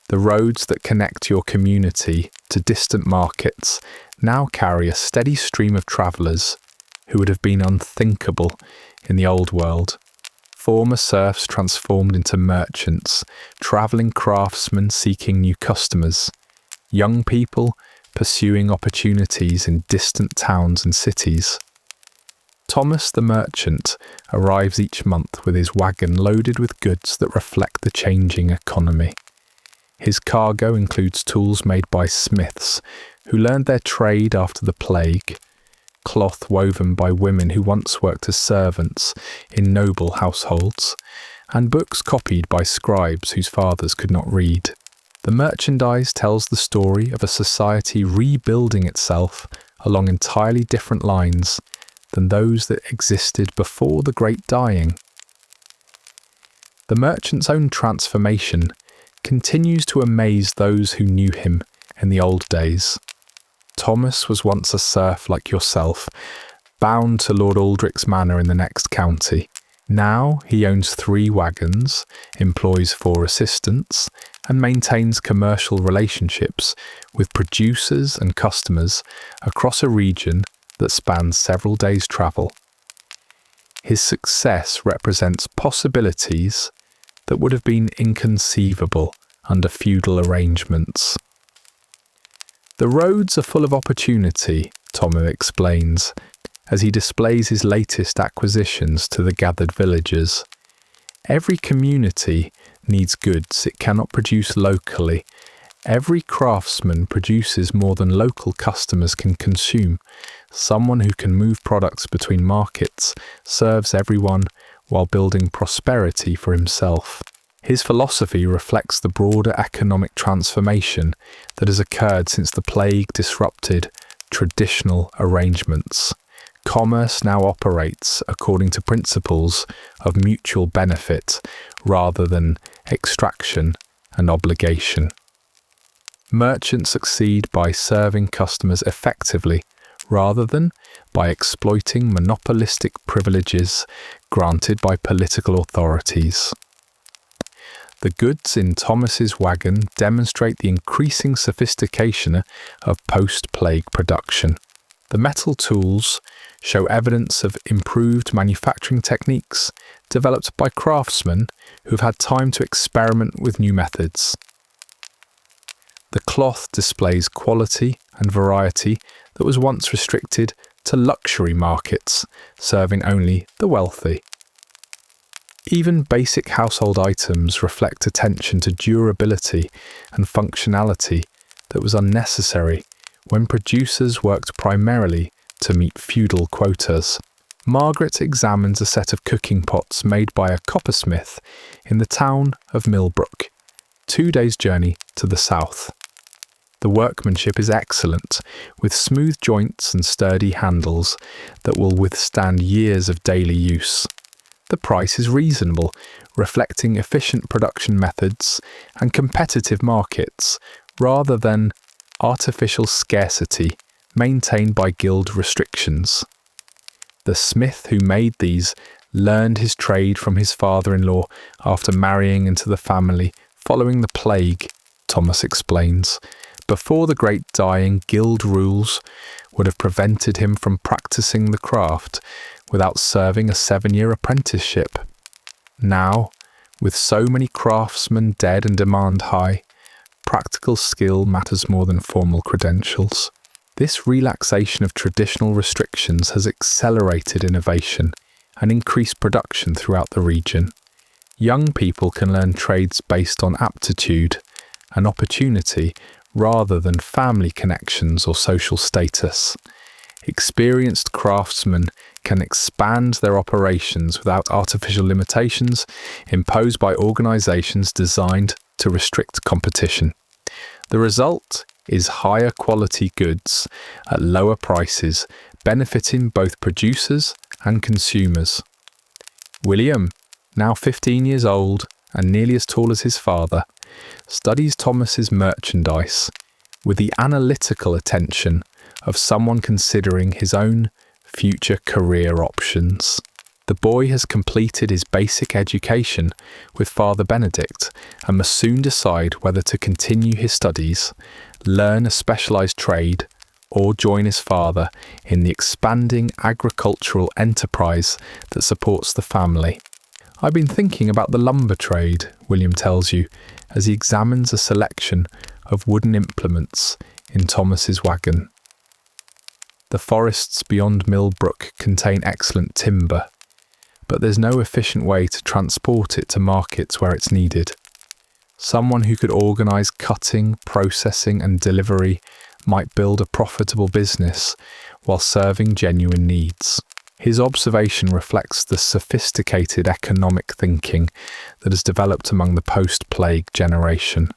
The roads that connect your community to distant markets now carry a steady stream of travellers who would have been unthinkable in the old world. Former serfs transformed into merchants, travelling craftsmen seeking new customers, young people pursuing opportunities in distant towns and cities. Thomas the merchant arrives each month with his wagon loaded with goods that reflect the changing economy. His cargo includes tools made by smiths who learned their trade after the plague, cloth woven by women who once worked as servants in noble households, and books copied by scribes whose fathers could not read. The merchandise tells the story of a society rebuilding itself along entirely different lines than those that existed before the Great Dying. The merchant's own transformation continues to amaze those who knew him in the old days. Thomas was once a serf like yourself, bound to Lord Aldrich's manor in the next county. Now he owns 3 wagons, employs 4 assistants, and maintains commercial relationships with producers and customers across a region that spans several days' travel. His success represents possibilities that would have been inconceivable under feudal arrangements. The roads are full of opportunity, Thomas explains, as he displays his latest acquisitions to the gathered villagers. Every community needs goods it cannot produce locally. Every craftsman produces more than local customers can consume. Someone who can move products between markets serves everyone while building prosperity for himself. His philosophy reflects the broader economic transformation that has occurred since the plague disrupted traditional arrangements. commerce now operates according to principles of mutual benefit rather than extraction and obligation. Merchants succeed by serving customers effectively rather than by exploiting monopolistic privileges granted by political authorities. The goods in Thomas's wagon demonstrate the increasing sophistication of post-plague production. The metal tools show evidence of improved manufacturing techniques developed by craftsmen who've had time to experiment with new methods. The cloth displays quality and variety that was once restricted to luxury markets, serving only the wealthy. Even basic household items reflect attention to durability and functionality that was unnecessary when producers worked primarily to meet feudal quotas. Margaret examines a set of cooking pots made by a coppersmith in the town of Millbrook, 2 days' journey to the south. The workmanship is excellent, with smooth joints and sturdy handles that will withstand years of daily use. The price is reasonable, reflecting efficient production methods and competitive markets, rather than artificial scarcity maintained by guild restrictions. The smith who made these learned his trade from his father-in-law after marrying into the family following the plague, Thomas explains. Before the Great Dying, guild rules would have prevented him from practicing the craft without serving a 7-year apprenticeship. Now, with so many craftsmen dead and demand high, practical skill matters more than formal credentials. This relaxation of traditional restrictions has accelerated innovation and increased production throughout the region. Young people can learn trades based on aptitude and opportunity rather than family connections or social status. Experienced craftsmen can expand their operations without artificial limitations imposed by organizations designed to restrict competition. The result is higher quality goods at lower prices, benefiting both producers and consumers. William, now 15 years old and nearly as tall as his father, studies Thomas's merchandise with the analytical attention of someone considering his own future career options. The boy has completed his basic education with Father Benedict and must soon decide whether to continue his studies, learn a specialised trade, or join his father in the expanding agricultural enterprise that supports the family. I've been thinking about the lumber trade, William tells you, as he examines a selection of wooden implements in Thomas's wagon. The forests beyond Millbrook contain excellent timber, but there's no efficient way to transport it to markets where it's needed. Someone who could organise cutting, processing and delivery might build a profitable business while serving genuine needs. His observation reflects the sophisticated economic thinking that has developed among the post-plague generation.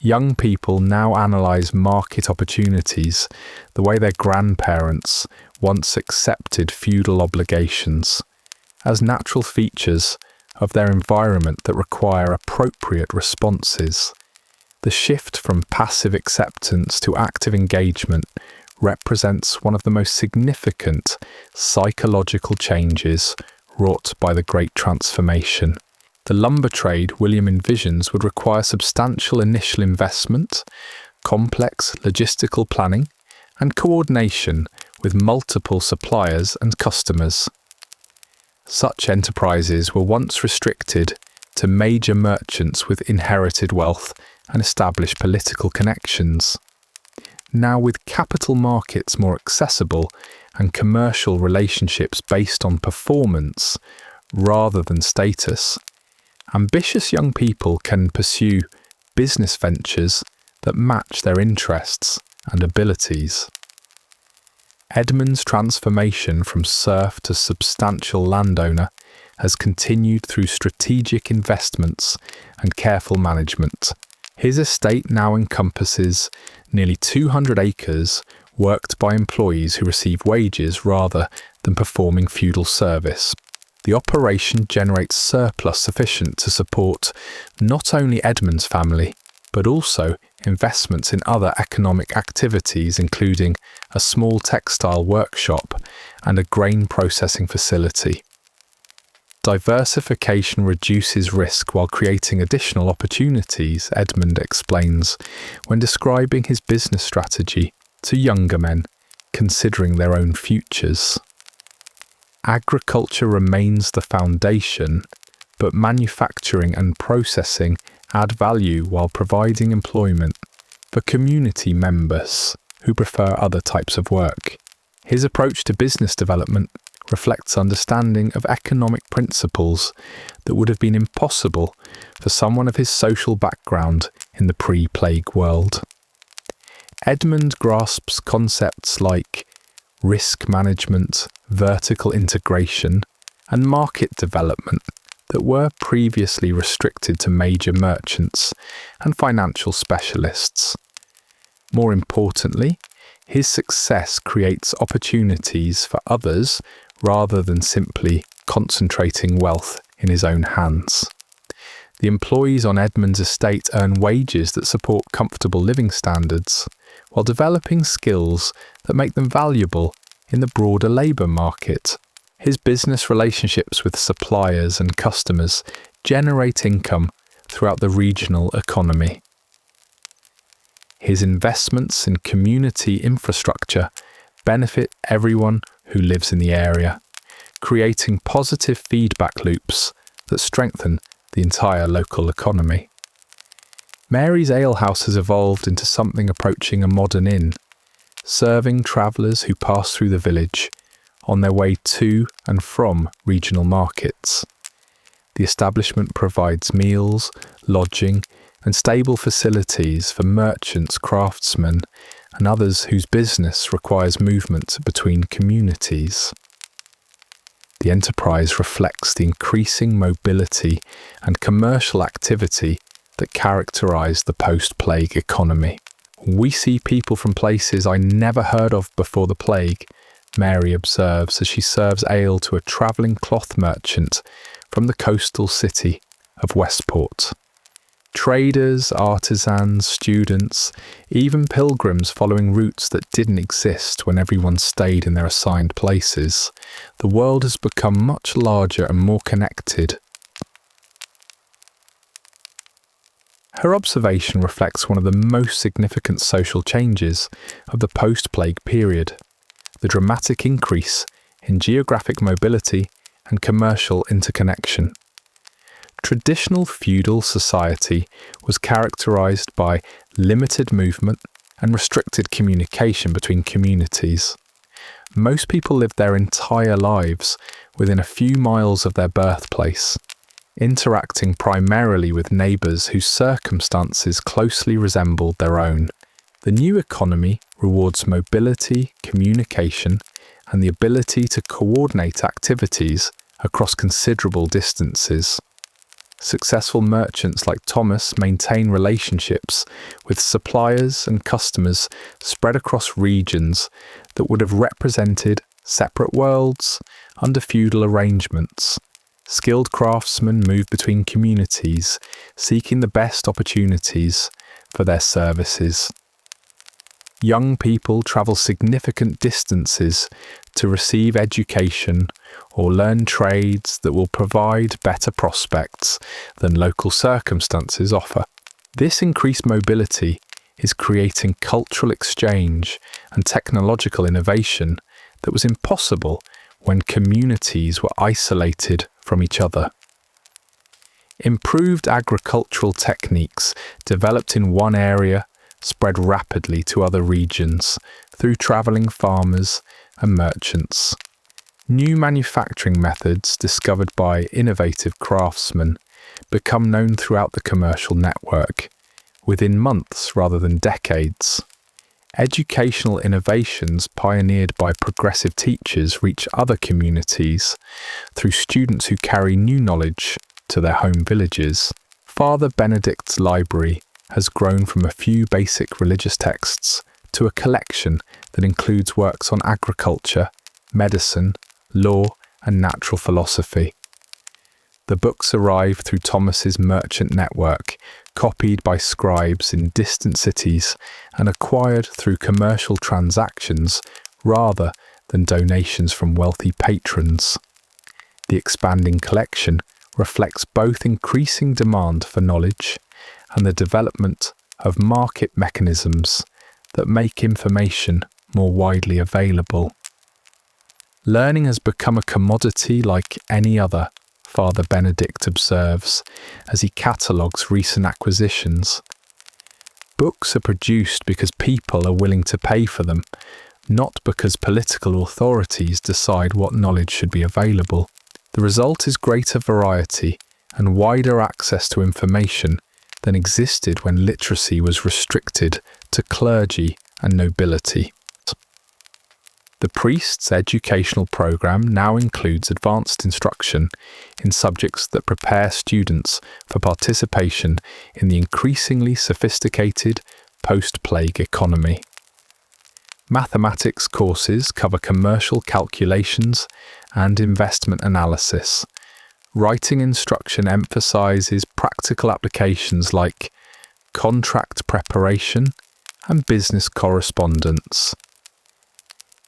Young people now analyse market opportunities the way their grandparents once accepted feudal obligations, as natural features of their environment that require appropriate responses. The shift from passive acceptance to active engagement represents one of the most significant psychological changes wrought by the Great Transformation. The lumber trade William envisions would require substantial initial investment, complex logistical planning, and coordination with multiple suppliers and customers. Such enterprises were once restricted to major merchants with inherited wealth and established political connections. Now, with capital markets more accessible and commercial relationships based on performance rather than status, ambitious young people can pursue business ventures that match their interests and abilities. Edmund's transformation from serf to substantial landowner has continued through strategic investments and careful management. His estate now encompasses nearly 200 acres worked by employees who receive wages rather than performing feudal service. The operation generates surplus sufficient to support not only Edmund's family, but also investments in other economic activities, including a small textile workshop and a grain processing facility. Diversification reduces risk while creating additional opportunities, Edmund explains when describing his business strategy to younger men considering their own futures. Agriculture remains the foundation, but manufacturing and processing add value while providing employment for community members who prefer other types of work. His approach to business development reflects understanding of economic principles that would have been impossible for someone of his social background in the pre-plague world. Edmund grasps concepts like risk management, vertical integration, and market development that were previously restricted to major merchants and financial specialists. More importantly, his success creates opportunities for others rather than simply concentrating wealth in his own hands. The employees on Edmund's estate earn wages that support comfortable living standards, while developing skills that make them valuable in the broader labour market. His business relationships with suppliers and customers generate income throughout the regional economy. His investments in community infrastructure benefit everyone who lives in the area, creating positive feedback loops that strengthen the entire local economy. Mary's alehouse has evolved into something approaching a modern inn, serving travellers who pass through the village on their way to and from regional markets. The establishment provides meals, lodging, and stable facilities for merchants, craftsmen, and others whose business requires movement between communities. The enterprise reflects the increasing mobility and commercial activity that characterise the post-plague economy. We see people from places I never heard of before the plague, Mary observes as she serves ale to a travelling cloth merchant from the coastal city of Westport. Traders, artisans, students, even pilgrims following routes that didn't exist when everyone stayed in their assigned places. The world has become much larger and more connected. Her observation reflects one of the most significant social changes of the post-plague period, the dramatic increase in geographic mobility and commercial interconnection. Traditional feudal society was characterized by limited movement and restricted communication between communities. Most people lived their entire lives within a few miles of their birthplace, interacting primarily with neighbours whose circumstances closely resembled their own. The new economy rewards mobility, communication, and the ability to coordinate activities across considerable distances. Successful merchants like Thomas maintain relationships with suppliers and customers spread across regions that would have represented separate worlds under feudal arrangements. Skilled craftsmen move between communities, seeking the best opportunities for their services. Young people travel significant distances to receive education or learn trades that will provide better prospects than local circumstances offer. This increased mobility is creating cultural exchange and technological innovation that was impossible when communities were isolated from each other. Improved agricultural techniques developed in one area spread rapidly to other regions through travelling farmers and merchants. New manufacturing methods discovered by innovative craftsmen become known throughout the commercial network within months rather than decades. Educational innovations pioneered by progressive teachers reach other communities through students who carry new knowledge to their home villages. Father Benedict's library has grown from a few basic religious texts to a collection that includes works on agriculture, medicine, law, and natural philosophy. The books arrive through Thomas's merchant network, copied by scribes in distant cities and acquired through commercial transactions rather than donations from wealthy patrons. The expanding collection reflects both increasing demand for knowledge and the development of market mechanisms that make information more widely available. Learning has become a commodity like any other, Father Benedict observes as he catalogues recent acquisitions. Books are produced because people are willing to pay for them, not because political authorities decide what knowledge should be available. The result is greater variety and wider access to information than existed when literacy was restricted to clergy and nobility. The priest's educational program now includes advanced instruction in subjects that prepare students for participation in the increasingly sophisticated post-plague economy. Mathematics courses cover commercial calculations and investment analysis. Writing instruction emphasizes practical applications like contract preparation and business correspondence.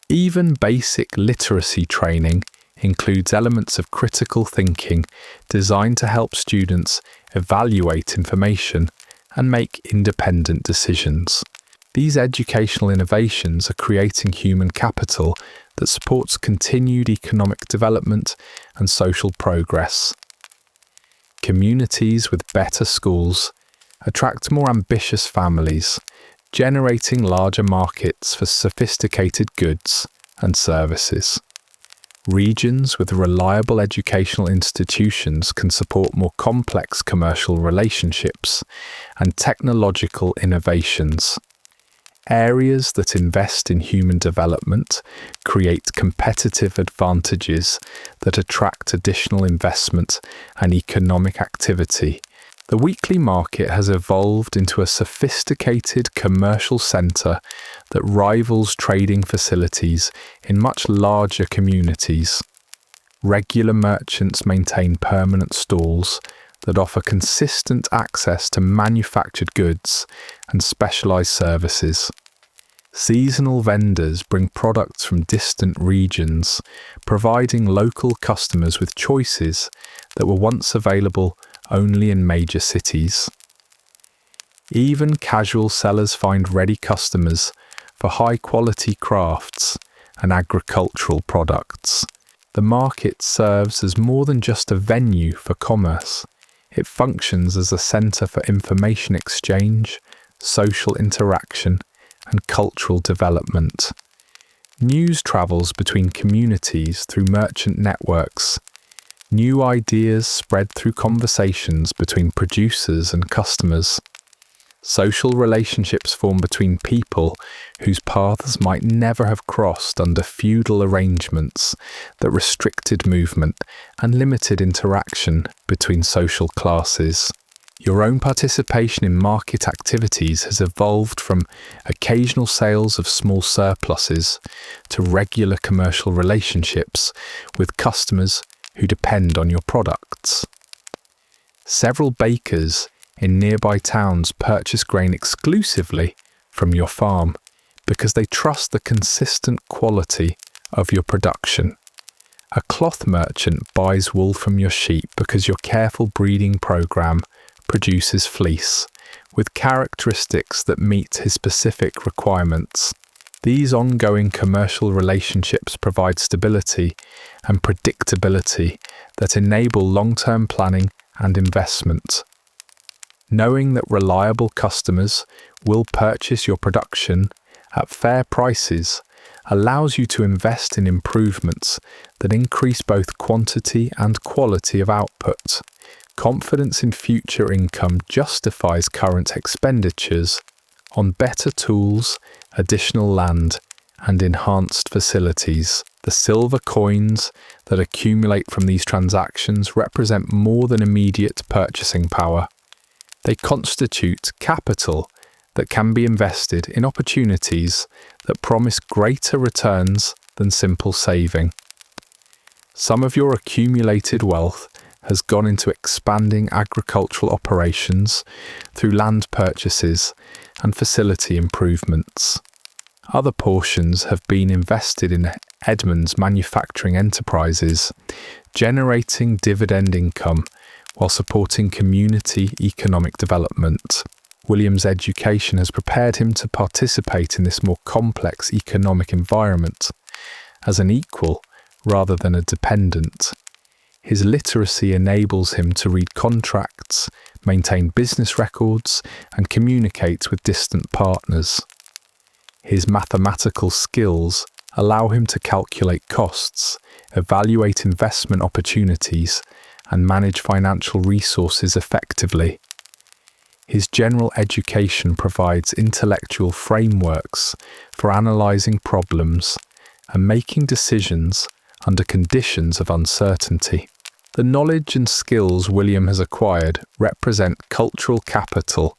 Even basic literacy training includes elements of critical thinking designed to help students evaluate information and make independent decisions. These educational innovations are creating human capital that supports continued economic development and social progress. Communities with better schools attract more ambitious families, generating larger markets for sophisticated goods and services. Regions with reliable educational institutions can support more complex commercial relationships and technological innovations. Areas that invest in human development create competitive advantages that attract additional investment and economic activity. The weekly market has evolved into a sophisticated commercial centre that rivals trading facilities in much larger communities. Regular merchants maintain permanent stalls that offer consistent access to manufactured goods and specialised services. Seasonal vendors bring products from distant regions, providing local customers with choices that were once available only in major cities. Even casual sellers find ready customers for high-quality crafts and agricultural products. The market serves as more than just a venue for commerce. It functions as a centre for information exchange, social interaction, and cultural development. News travels between communities through merchant networks. New ideas spread through conversations between producers and customers. Social relationships form between people whose paths might never have crossed under feudal arrangements that restricted movement and limited interaction between social classes. Your own participation in market activities has evolved from occasional sales of small surpluses to regular commercial relationships with customers who depend on your products. Several bakers in nearby towns purchase grain exclusively from your farm because they trust the consistent quality of your production. A cloth merchant buys wool from your sheep because your careful breeding program produces fleece with characteristics that meet his specific requirements. These ongoing commercial relationships provide stability and predictability that enable long-term planning and investment. Knowing that reliable customers will purchase your production at fair prices allows you to invest in improvements that increase both quantity and quality of output. Confidence in future income justifies current expenditures on better tools, additional land, and enhanced facilities. The silver coins that accumulate from these transactions represent more than immediate purchasing power. They constitute capital that can be invested in opportunities that promise greater returns than simple saving. Some of your accumulated wealth has gone into expanding agricultural operations through land purchases and facility improvements. Other portions have been invested in Edmund's manufacturing enterprises, generating dividend income while supporting community economic development. William's education has prepared him to participate in this more complex economic environment as an equal rather than a dependent. His literacy enables him to read contracts, maintain business records, and communicate with distant partners. His mathematical skills allow him to calculate costs, evaluate investment opportunities, and manage financial resources effectively. His general education provides intellectual frameworks for analysing problems and making decisions under conditions of uncertainty. The knowledge and skills William has acquired represent cultural capital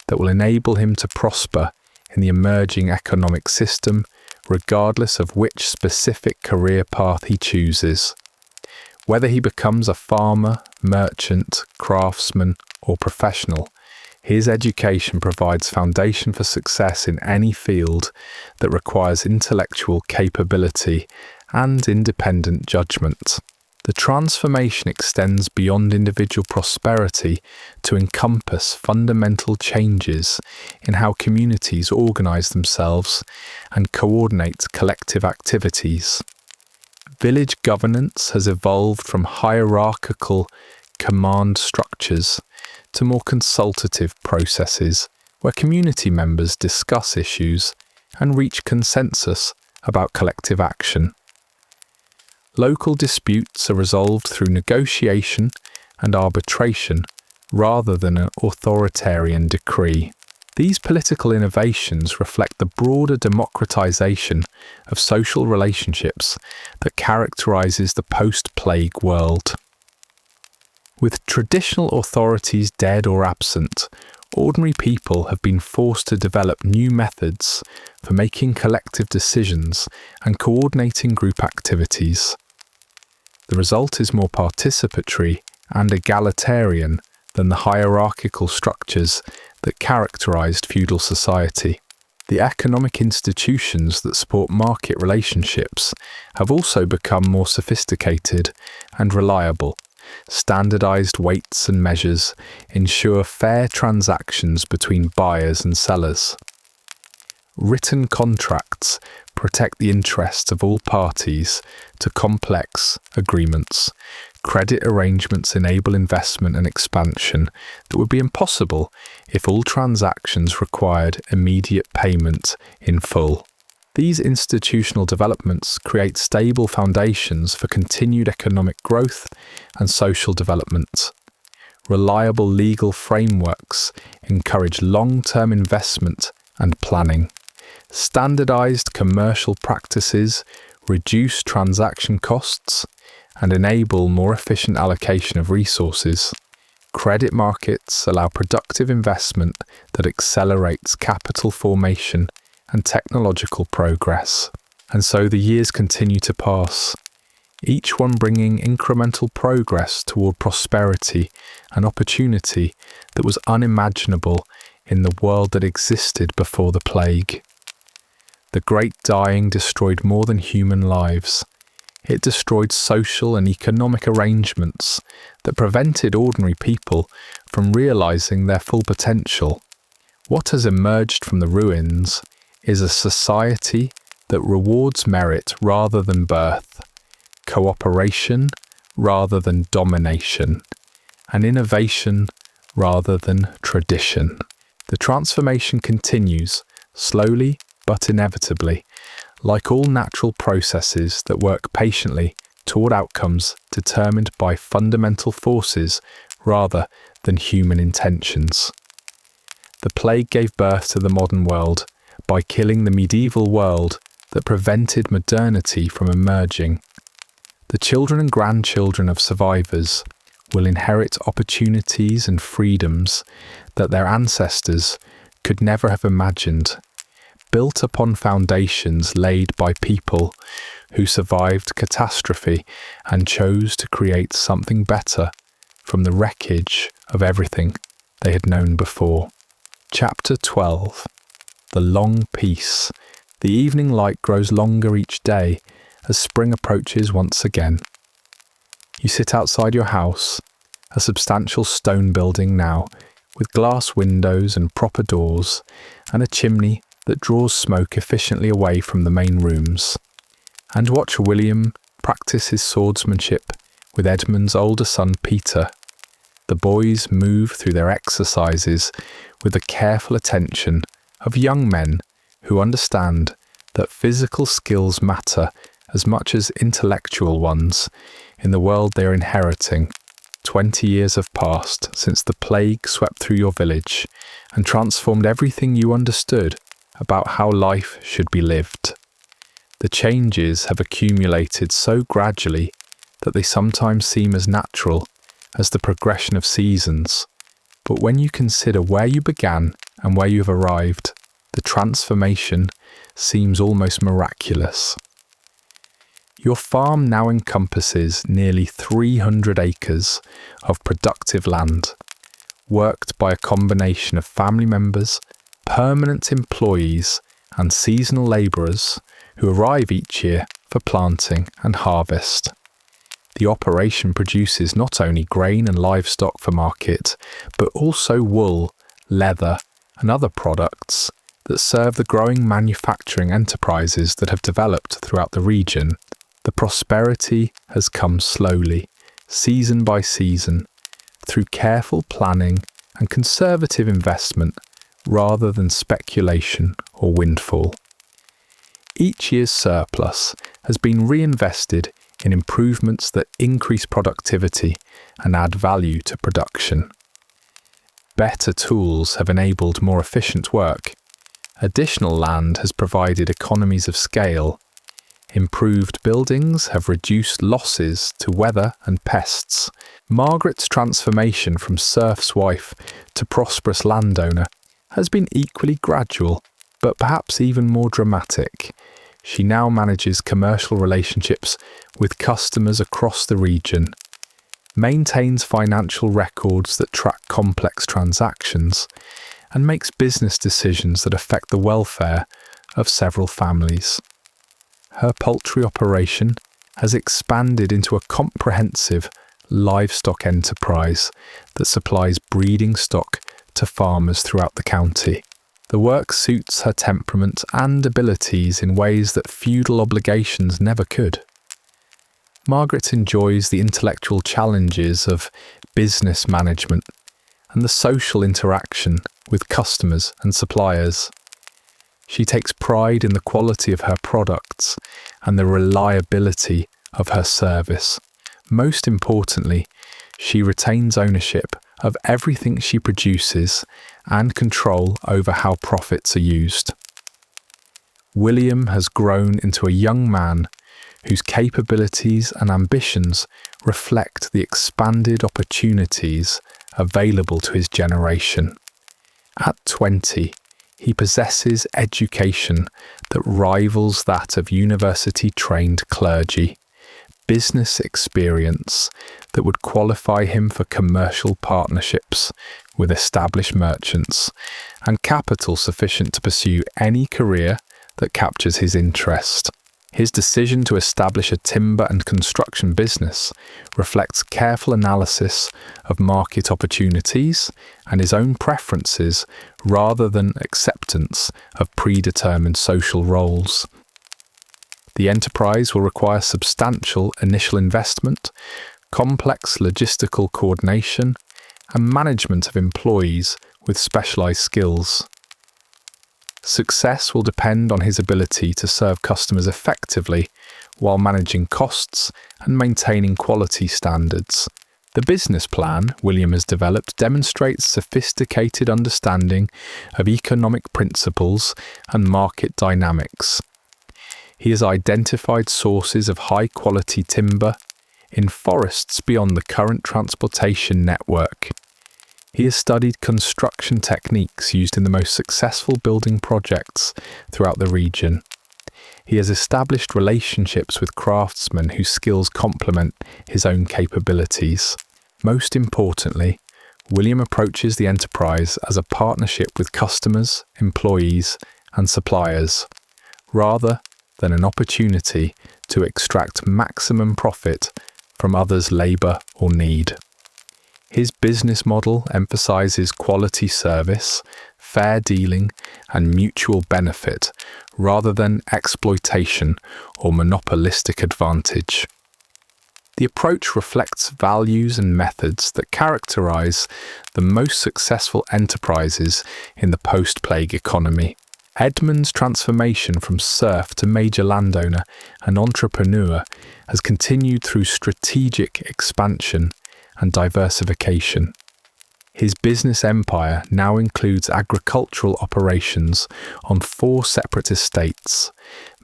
that will enable him to prosper in the emerging economic system, regardless of which specific career path he chooses. Whether he becomes a farmer, merchant, craftsman, or professional, his education provides foundation for success in any field that requires intellectual capability and independent judgment. The transformation extends beyond individual prosperity to encompass fundamental changes in how communities organize themselves and coordinate collective activities. Village governance has evolved from hierarchical command structures to more consultative processes where community members discuss issues and reach consensus about collective action. Local disputes are resolved through negotiation and arbitration rather than an authoritarian decree. These political innovations reflect the broader democratization of social relationships that characterizes the post-plague world. With traditional authorities dead or absent, ordinary people have been forced to develop new methods for making collective decisions and coordinating group activities. The result is more participatory and egalitarian than the hierarchical structures that characterized feudal society. The economic institutions that support market relationships have also become more sophisticated and reliable. Standardized weights and measures ensure fair transactions between buyers and sellers. Written contracts protect the interests of all parties to complex agreements. Credit arrangements enable investment and expansion that would be impossible if all transactions required immediate payment in full. These institutional developments create stable foundations for continued economic growth and social development. Reliable legal frameworks encourage long-term investment and planning. Standardized commercial practices reduce transaction costs and enable more efficient allocation of resources. Credit markets allow productive investment that accelerates capital formation and technological progress. And so the years continue to pass, each one bringing incremental progress toward prosperity and opportunity that was unimaginable in the world that existed before the plague. The Great Dying destroyed more than human lives. It destroyed social and economic arrangements that prevented ordinary people from realizing their full potential. What has emerged from the ruins is a society that rewards merit rather than birth, cooperation rather than domination, and innovation rather than tradition. The transformation continues, slowly but inevitably, like all natural processes that work patiently toward outcomes determined by fundamental forces rather than human intentions. The plague gave birth to the modern world by killing the medieval world that prevented modernity from emerging. The children and grandchildren of survivors will inherit opportunities and freedoms that their ancestors could never have imagined, built upon foundations laid by people who survived catastrophe and chose to create something better from the wreckage of everything they had known before. Chapter 12. The Long Peace. The evening light grows longer each day as spring approaches once again. You sit outside your house, a substantial stone building now, with glass windows and proper doors, and a chimney that draws smoke efficiently away from the main rooms, and watch William practice his swordsmanship with Edmund's older son Peter. The boys move through their exercises with the careful attention of young men who understand that physical skills matter as much as intellectual ones in the world they are inheriting. 20 years have passed since the plague swept through your village and transformed everything you understood about how life should be lived. The changes have accumulated so gradually that they sometimes seem as natural as the progression of seasons. But when you consider where you began and where you have arrived, the transformation seems almost miraculous. Your farm now encompasses nearly 300 acres of productive land, worked by a combination of family members, permanent employees, and seasonal labourers who arrive each year for planting and harvest. The operation produces not only grain and livestock for market, but also wool, leather, and other products that serve the growing manufacturing enterprises that have developed throughout the region. The prosperity has come slowly, season by season, through careful planning and conservative investment rather than speculation or windfall. Each year's surplus has been reinvested in improvements that increase productivity and add value to production. Better tools have enabled more efficient work. Additional land has provided economies of scale. Improved buildings have reduced losses to weather and pests. Margaret's transformation from serf's wife to prosperous landowner has been equally gradual, but perhaps even more dramatic. She now manages commercial relationships with customers across the region, maintains financial records that track complex transactions, and makes business decisions that affect the welfare of several families. Her poultry operation has expanded into a comprehensive livestock enterprise that supplies breeding stock to farmers throughout the county. The work suits her temperament and abilities in ways that feudal obligations never could. Margaret enjoys the intellectual challenges of business management and the social interaction with customers and suppliers. She takes pride in the quality of her products and the reliability of her service. Most importantly, she retains ownership of everything she produces and control over how profits are used. William has grown into a young man whose capabilities and ambitions reflect the expanded opportunities available to his generation. At 20, he possesses education that rivals that of university-trained clergy, business experience that would qualify him for commercial partnerships with established merchants, and capital sufficient to pursue any career that captures his interest. His decision to establish a timber and construction business reflects careful analysis of market opportunities and his own preferences rather than acceptance of predetermined social roles. The enterprise will require substantial initial investment, complex logistical coordination, and management of employees with specialized skills. Success will depend on his ability to serve customers effectively while managing costs and maintaining quality standards. The business plan William has developed demonstrates sophisticated understanding of economic principles and market dynamics. He has identified sources of high-quality timber in forests beyond the current transportation network. He has studied construction techniques used in the most successful building projects throughout the region. He has established relationships with craftsmen whose skills complement his own capabilities. Most importantly, William approaches the enterprise as a partnership with customers, employees, and suppliers, rather than an opportunity to extract maximum profit from others' labour or need. His business model emphasizes quality service, fair dealing, and mutual benefit, rather than exploitation or monopolistic advantage. The approach reflects values and methods that characterize the most successful enterprises in the post-plague economy. Edmund's transformation from serf to major landowner and entrepreneur has continued through strategic expansion and diversification. His business empire now includes agricultural operations on 4 separate estates,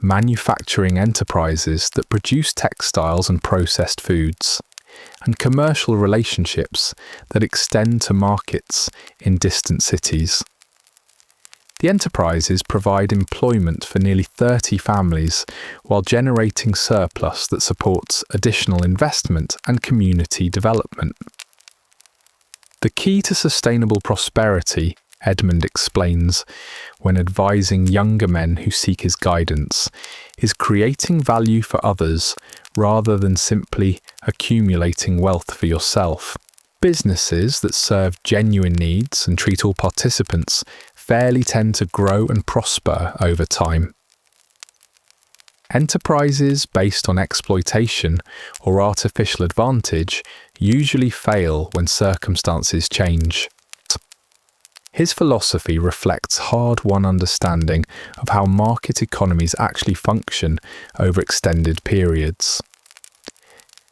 manufacturing enterprises that produce textiles and processed foods, and commercial relationships that extend to markets in distant cities. The enterprises provide employment for nearly 30 families while generating surplus that supports additional investment and community development. The key to sustainable prosperity, Edmund explains when advising younger men who seek his guidance, is creating value for others rather than simply accumulating wealth for yourself. Businesses that serve genuine needs and treat all participants fairly tend to grow and prosper over time. Enterprises based on exploitation or artificial advantage usually fail when circumstances change. His philosophy reflects hard-won understanding of how market economies actually function over extended periods.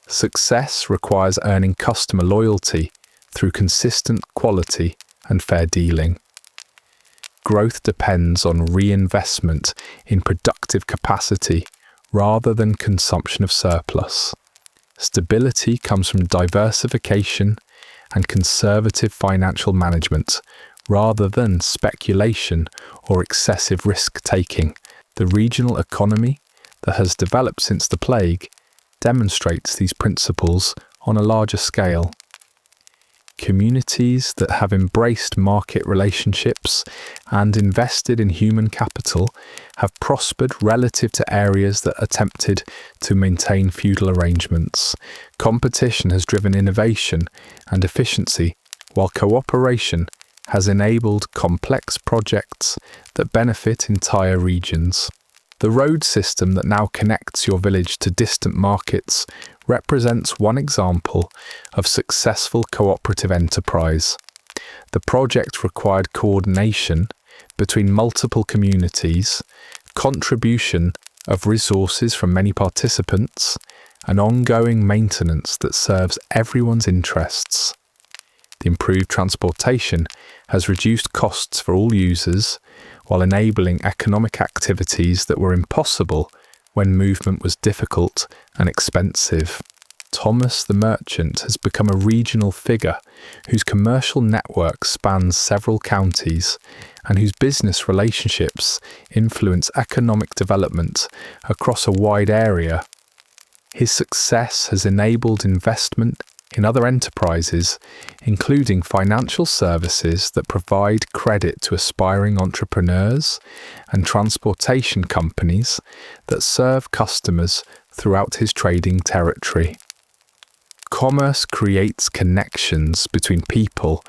Success requires earning customer loyalty through consistent quality and fair dealing. Growth depends on reinvestment in productive capacity rather than consumption of surplus. Stability comes from diversification and conservative financial management rather than speculation or excessive risk-taking. The regional economy that has developed since the plague demonstrates these principles on a larger scale. Communities that have embraced market relationships and invested in human capital have prospered relative to areas that attempted to maintain feudal arrangements. Competition has driven innovation and efficiency, while cooperation has enabled complex projects that benefit entire regions. The road system that now connects your village to distant markets represents one example of successful cooperative enterprise. The project required coordination between multiple communities, contribution of resources from many participants, and ongoing maintenance that serves everyone's interests. The improved transportation has reduced costs for all users, while enabling economic activities that were impossible when movement was difficult and expensive. Thomas the merchant has become a regional figure whose commercial network spans several counties and whose business relationships influence economic development across a wide area. His success has enabled investment in other enterprises, including financial services that provide credit to aspiring entrepreneurs and transportation companies that serve customers throughout his trading territory. Commerce creates connections between people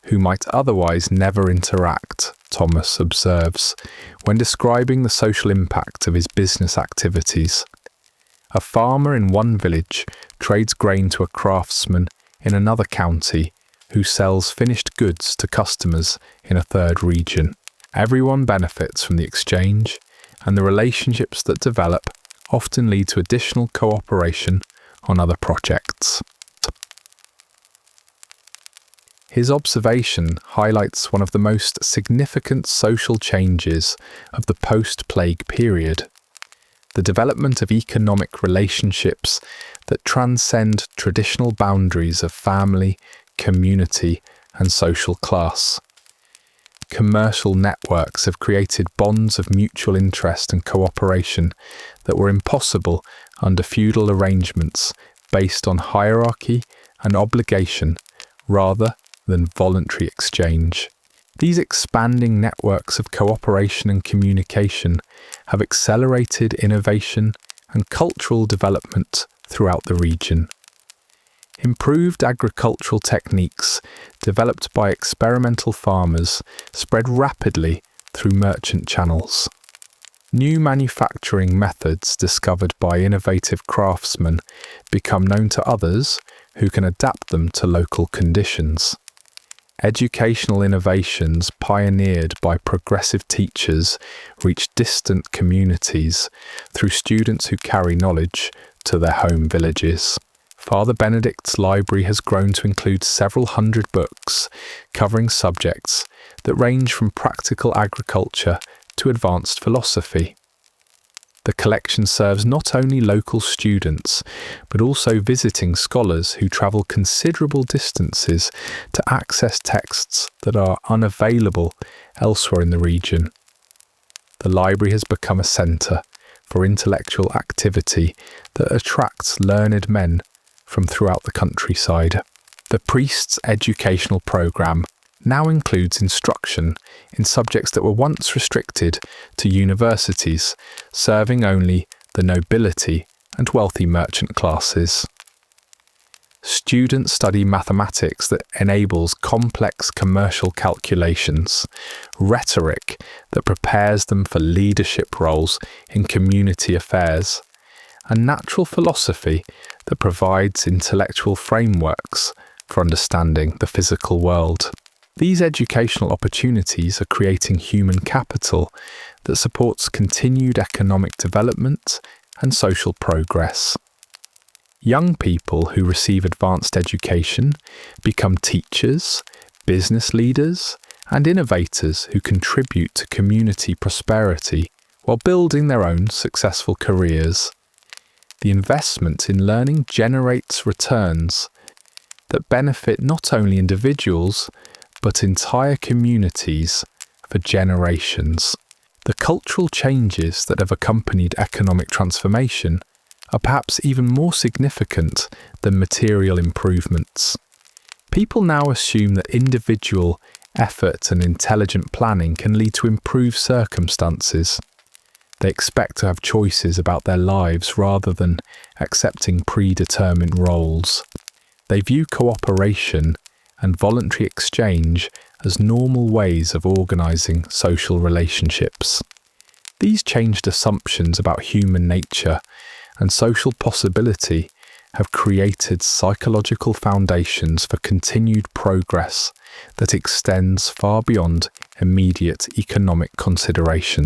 who might otherwise never interact, Thomas observes, when describing the social impact of his business activities. A farmer in one village trades grain to a craftsman in another county who sells finished goods to customers in a third region. Everyone benefits from the exchange, and the relationships that develop often lead to additional cooperation on other projects. His observation highlights one of the most significant social changes of the post-plague period: the development of economic relationships that transcend traditional boundaries of family, community, and social class. Commercial networks have created bonds of mutual interest and cooperation that were impossible under feudal arrangements based on hierarchy and obligation rather than voluntary exchange. These expanding networks of cooperation and communication have accelerated innovation and cultural development throughout the region. Improved agricultural techniques developed by experimental farmers spread rapidly through merchant channels. New manufacturing methods discovered by innovative craftsmen become known to others who can adapt them to local conditions. Educational innovations pioneered by progressive teachers reach distant communities through students who carry knowledge to their home villages. Father Benedict's library has grown to include several hundred books covering subjects that range from practical agriculture to advanced philosophy. The collection serves not only local students, but also visiting scholars who travel considerable distances to access texts that are unavailable elsewhere in the region. The library has become a centre for intellectual activity that attracts learned men from throughout the countryside. The priest's educational programme now includes instruction in subjects that were once restricted to universities, serving only the nobility and wealthy merchant classes. Students study mathematics that enables complex commercial calculations, rhetoric that prepares them for leadership roles in community affairs, and natural philosophy that provides intellectual frameworks for understanding the physical world. These educational opportunities are creating human capital that supports continued economic development and social progress. Young people who receive advanced education become teachers, business leaders, and innovators who contribute to community prosperity while building their own successful careers. The investment in learning generates returns that benefit not only individuals, but entire communities for generations. The cultural changes that have accompanied economic transformation are perhaps even more significant than material improvements. People now assume that individual effort and intelligent planning can lead to improved circumstances. They expect to have choices about their lives rather than accepting predetermined roles. They view cooperation and voluntary exchange as normal ways of organising social relationships. These changed assumptions about human nature and social possibility have created psychological foundations for continued progress that extends far beyond immediate economic consideration.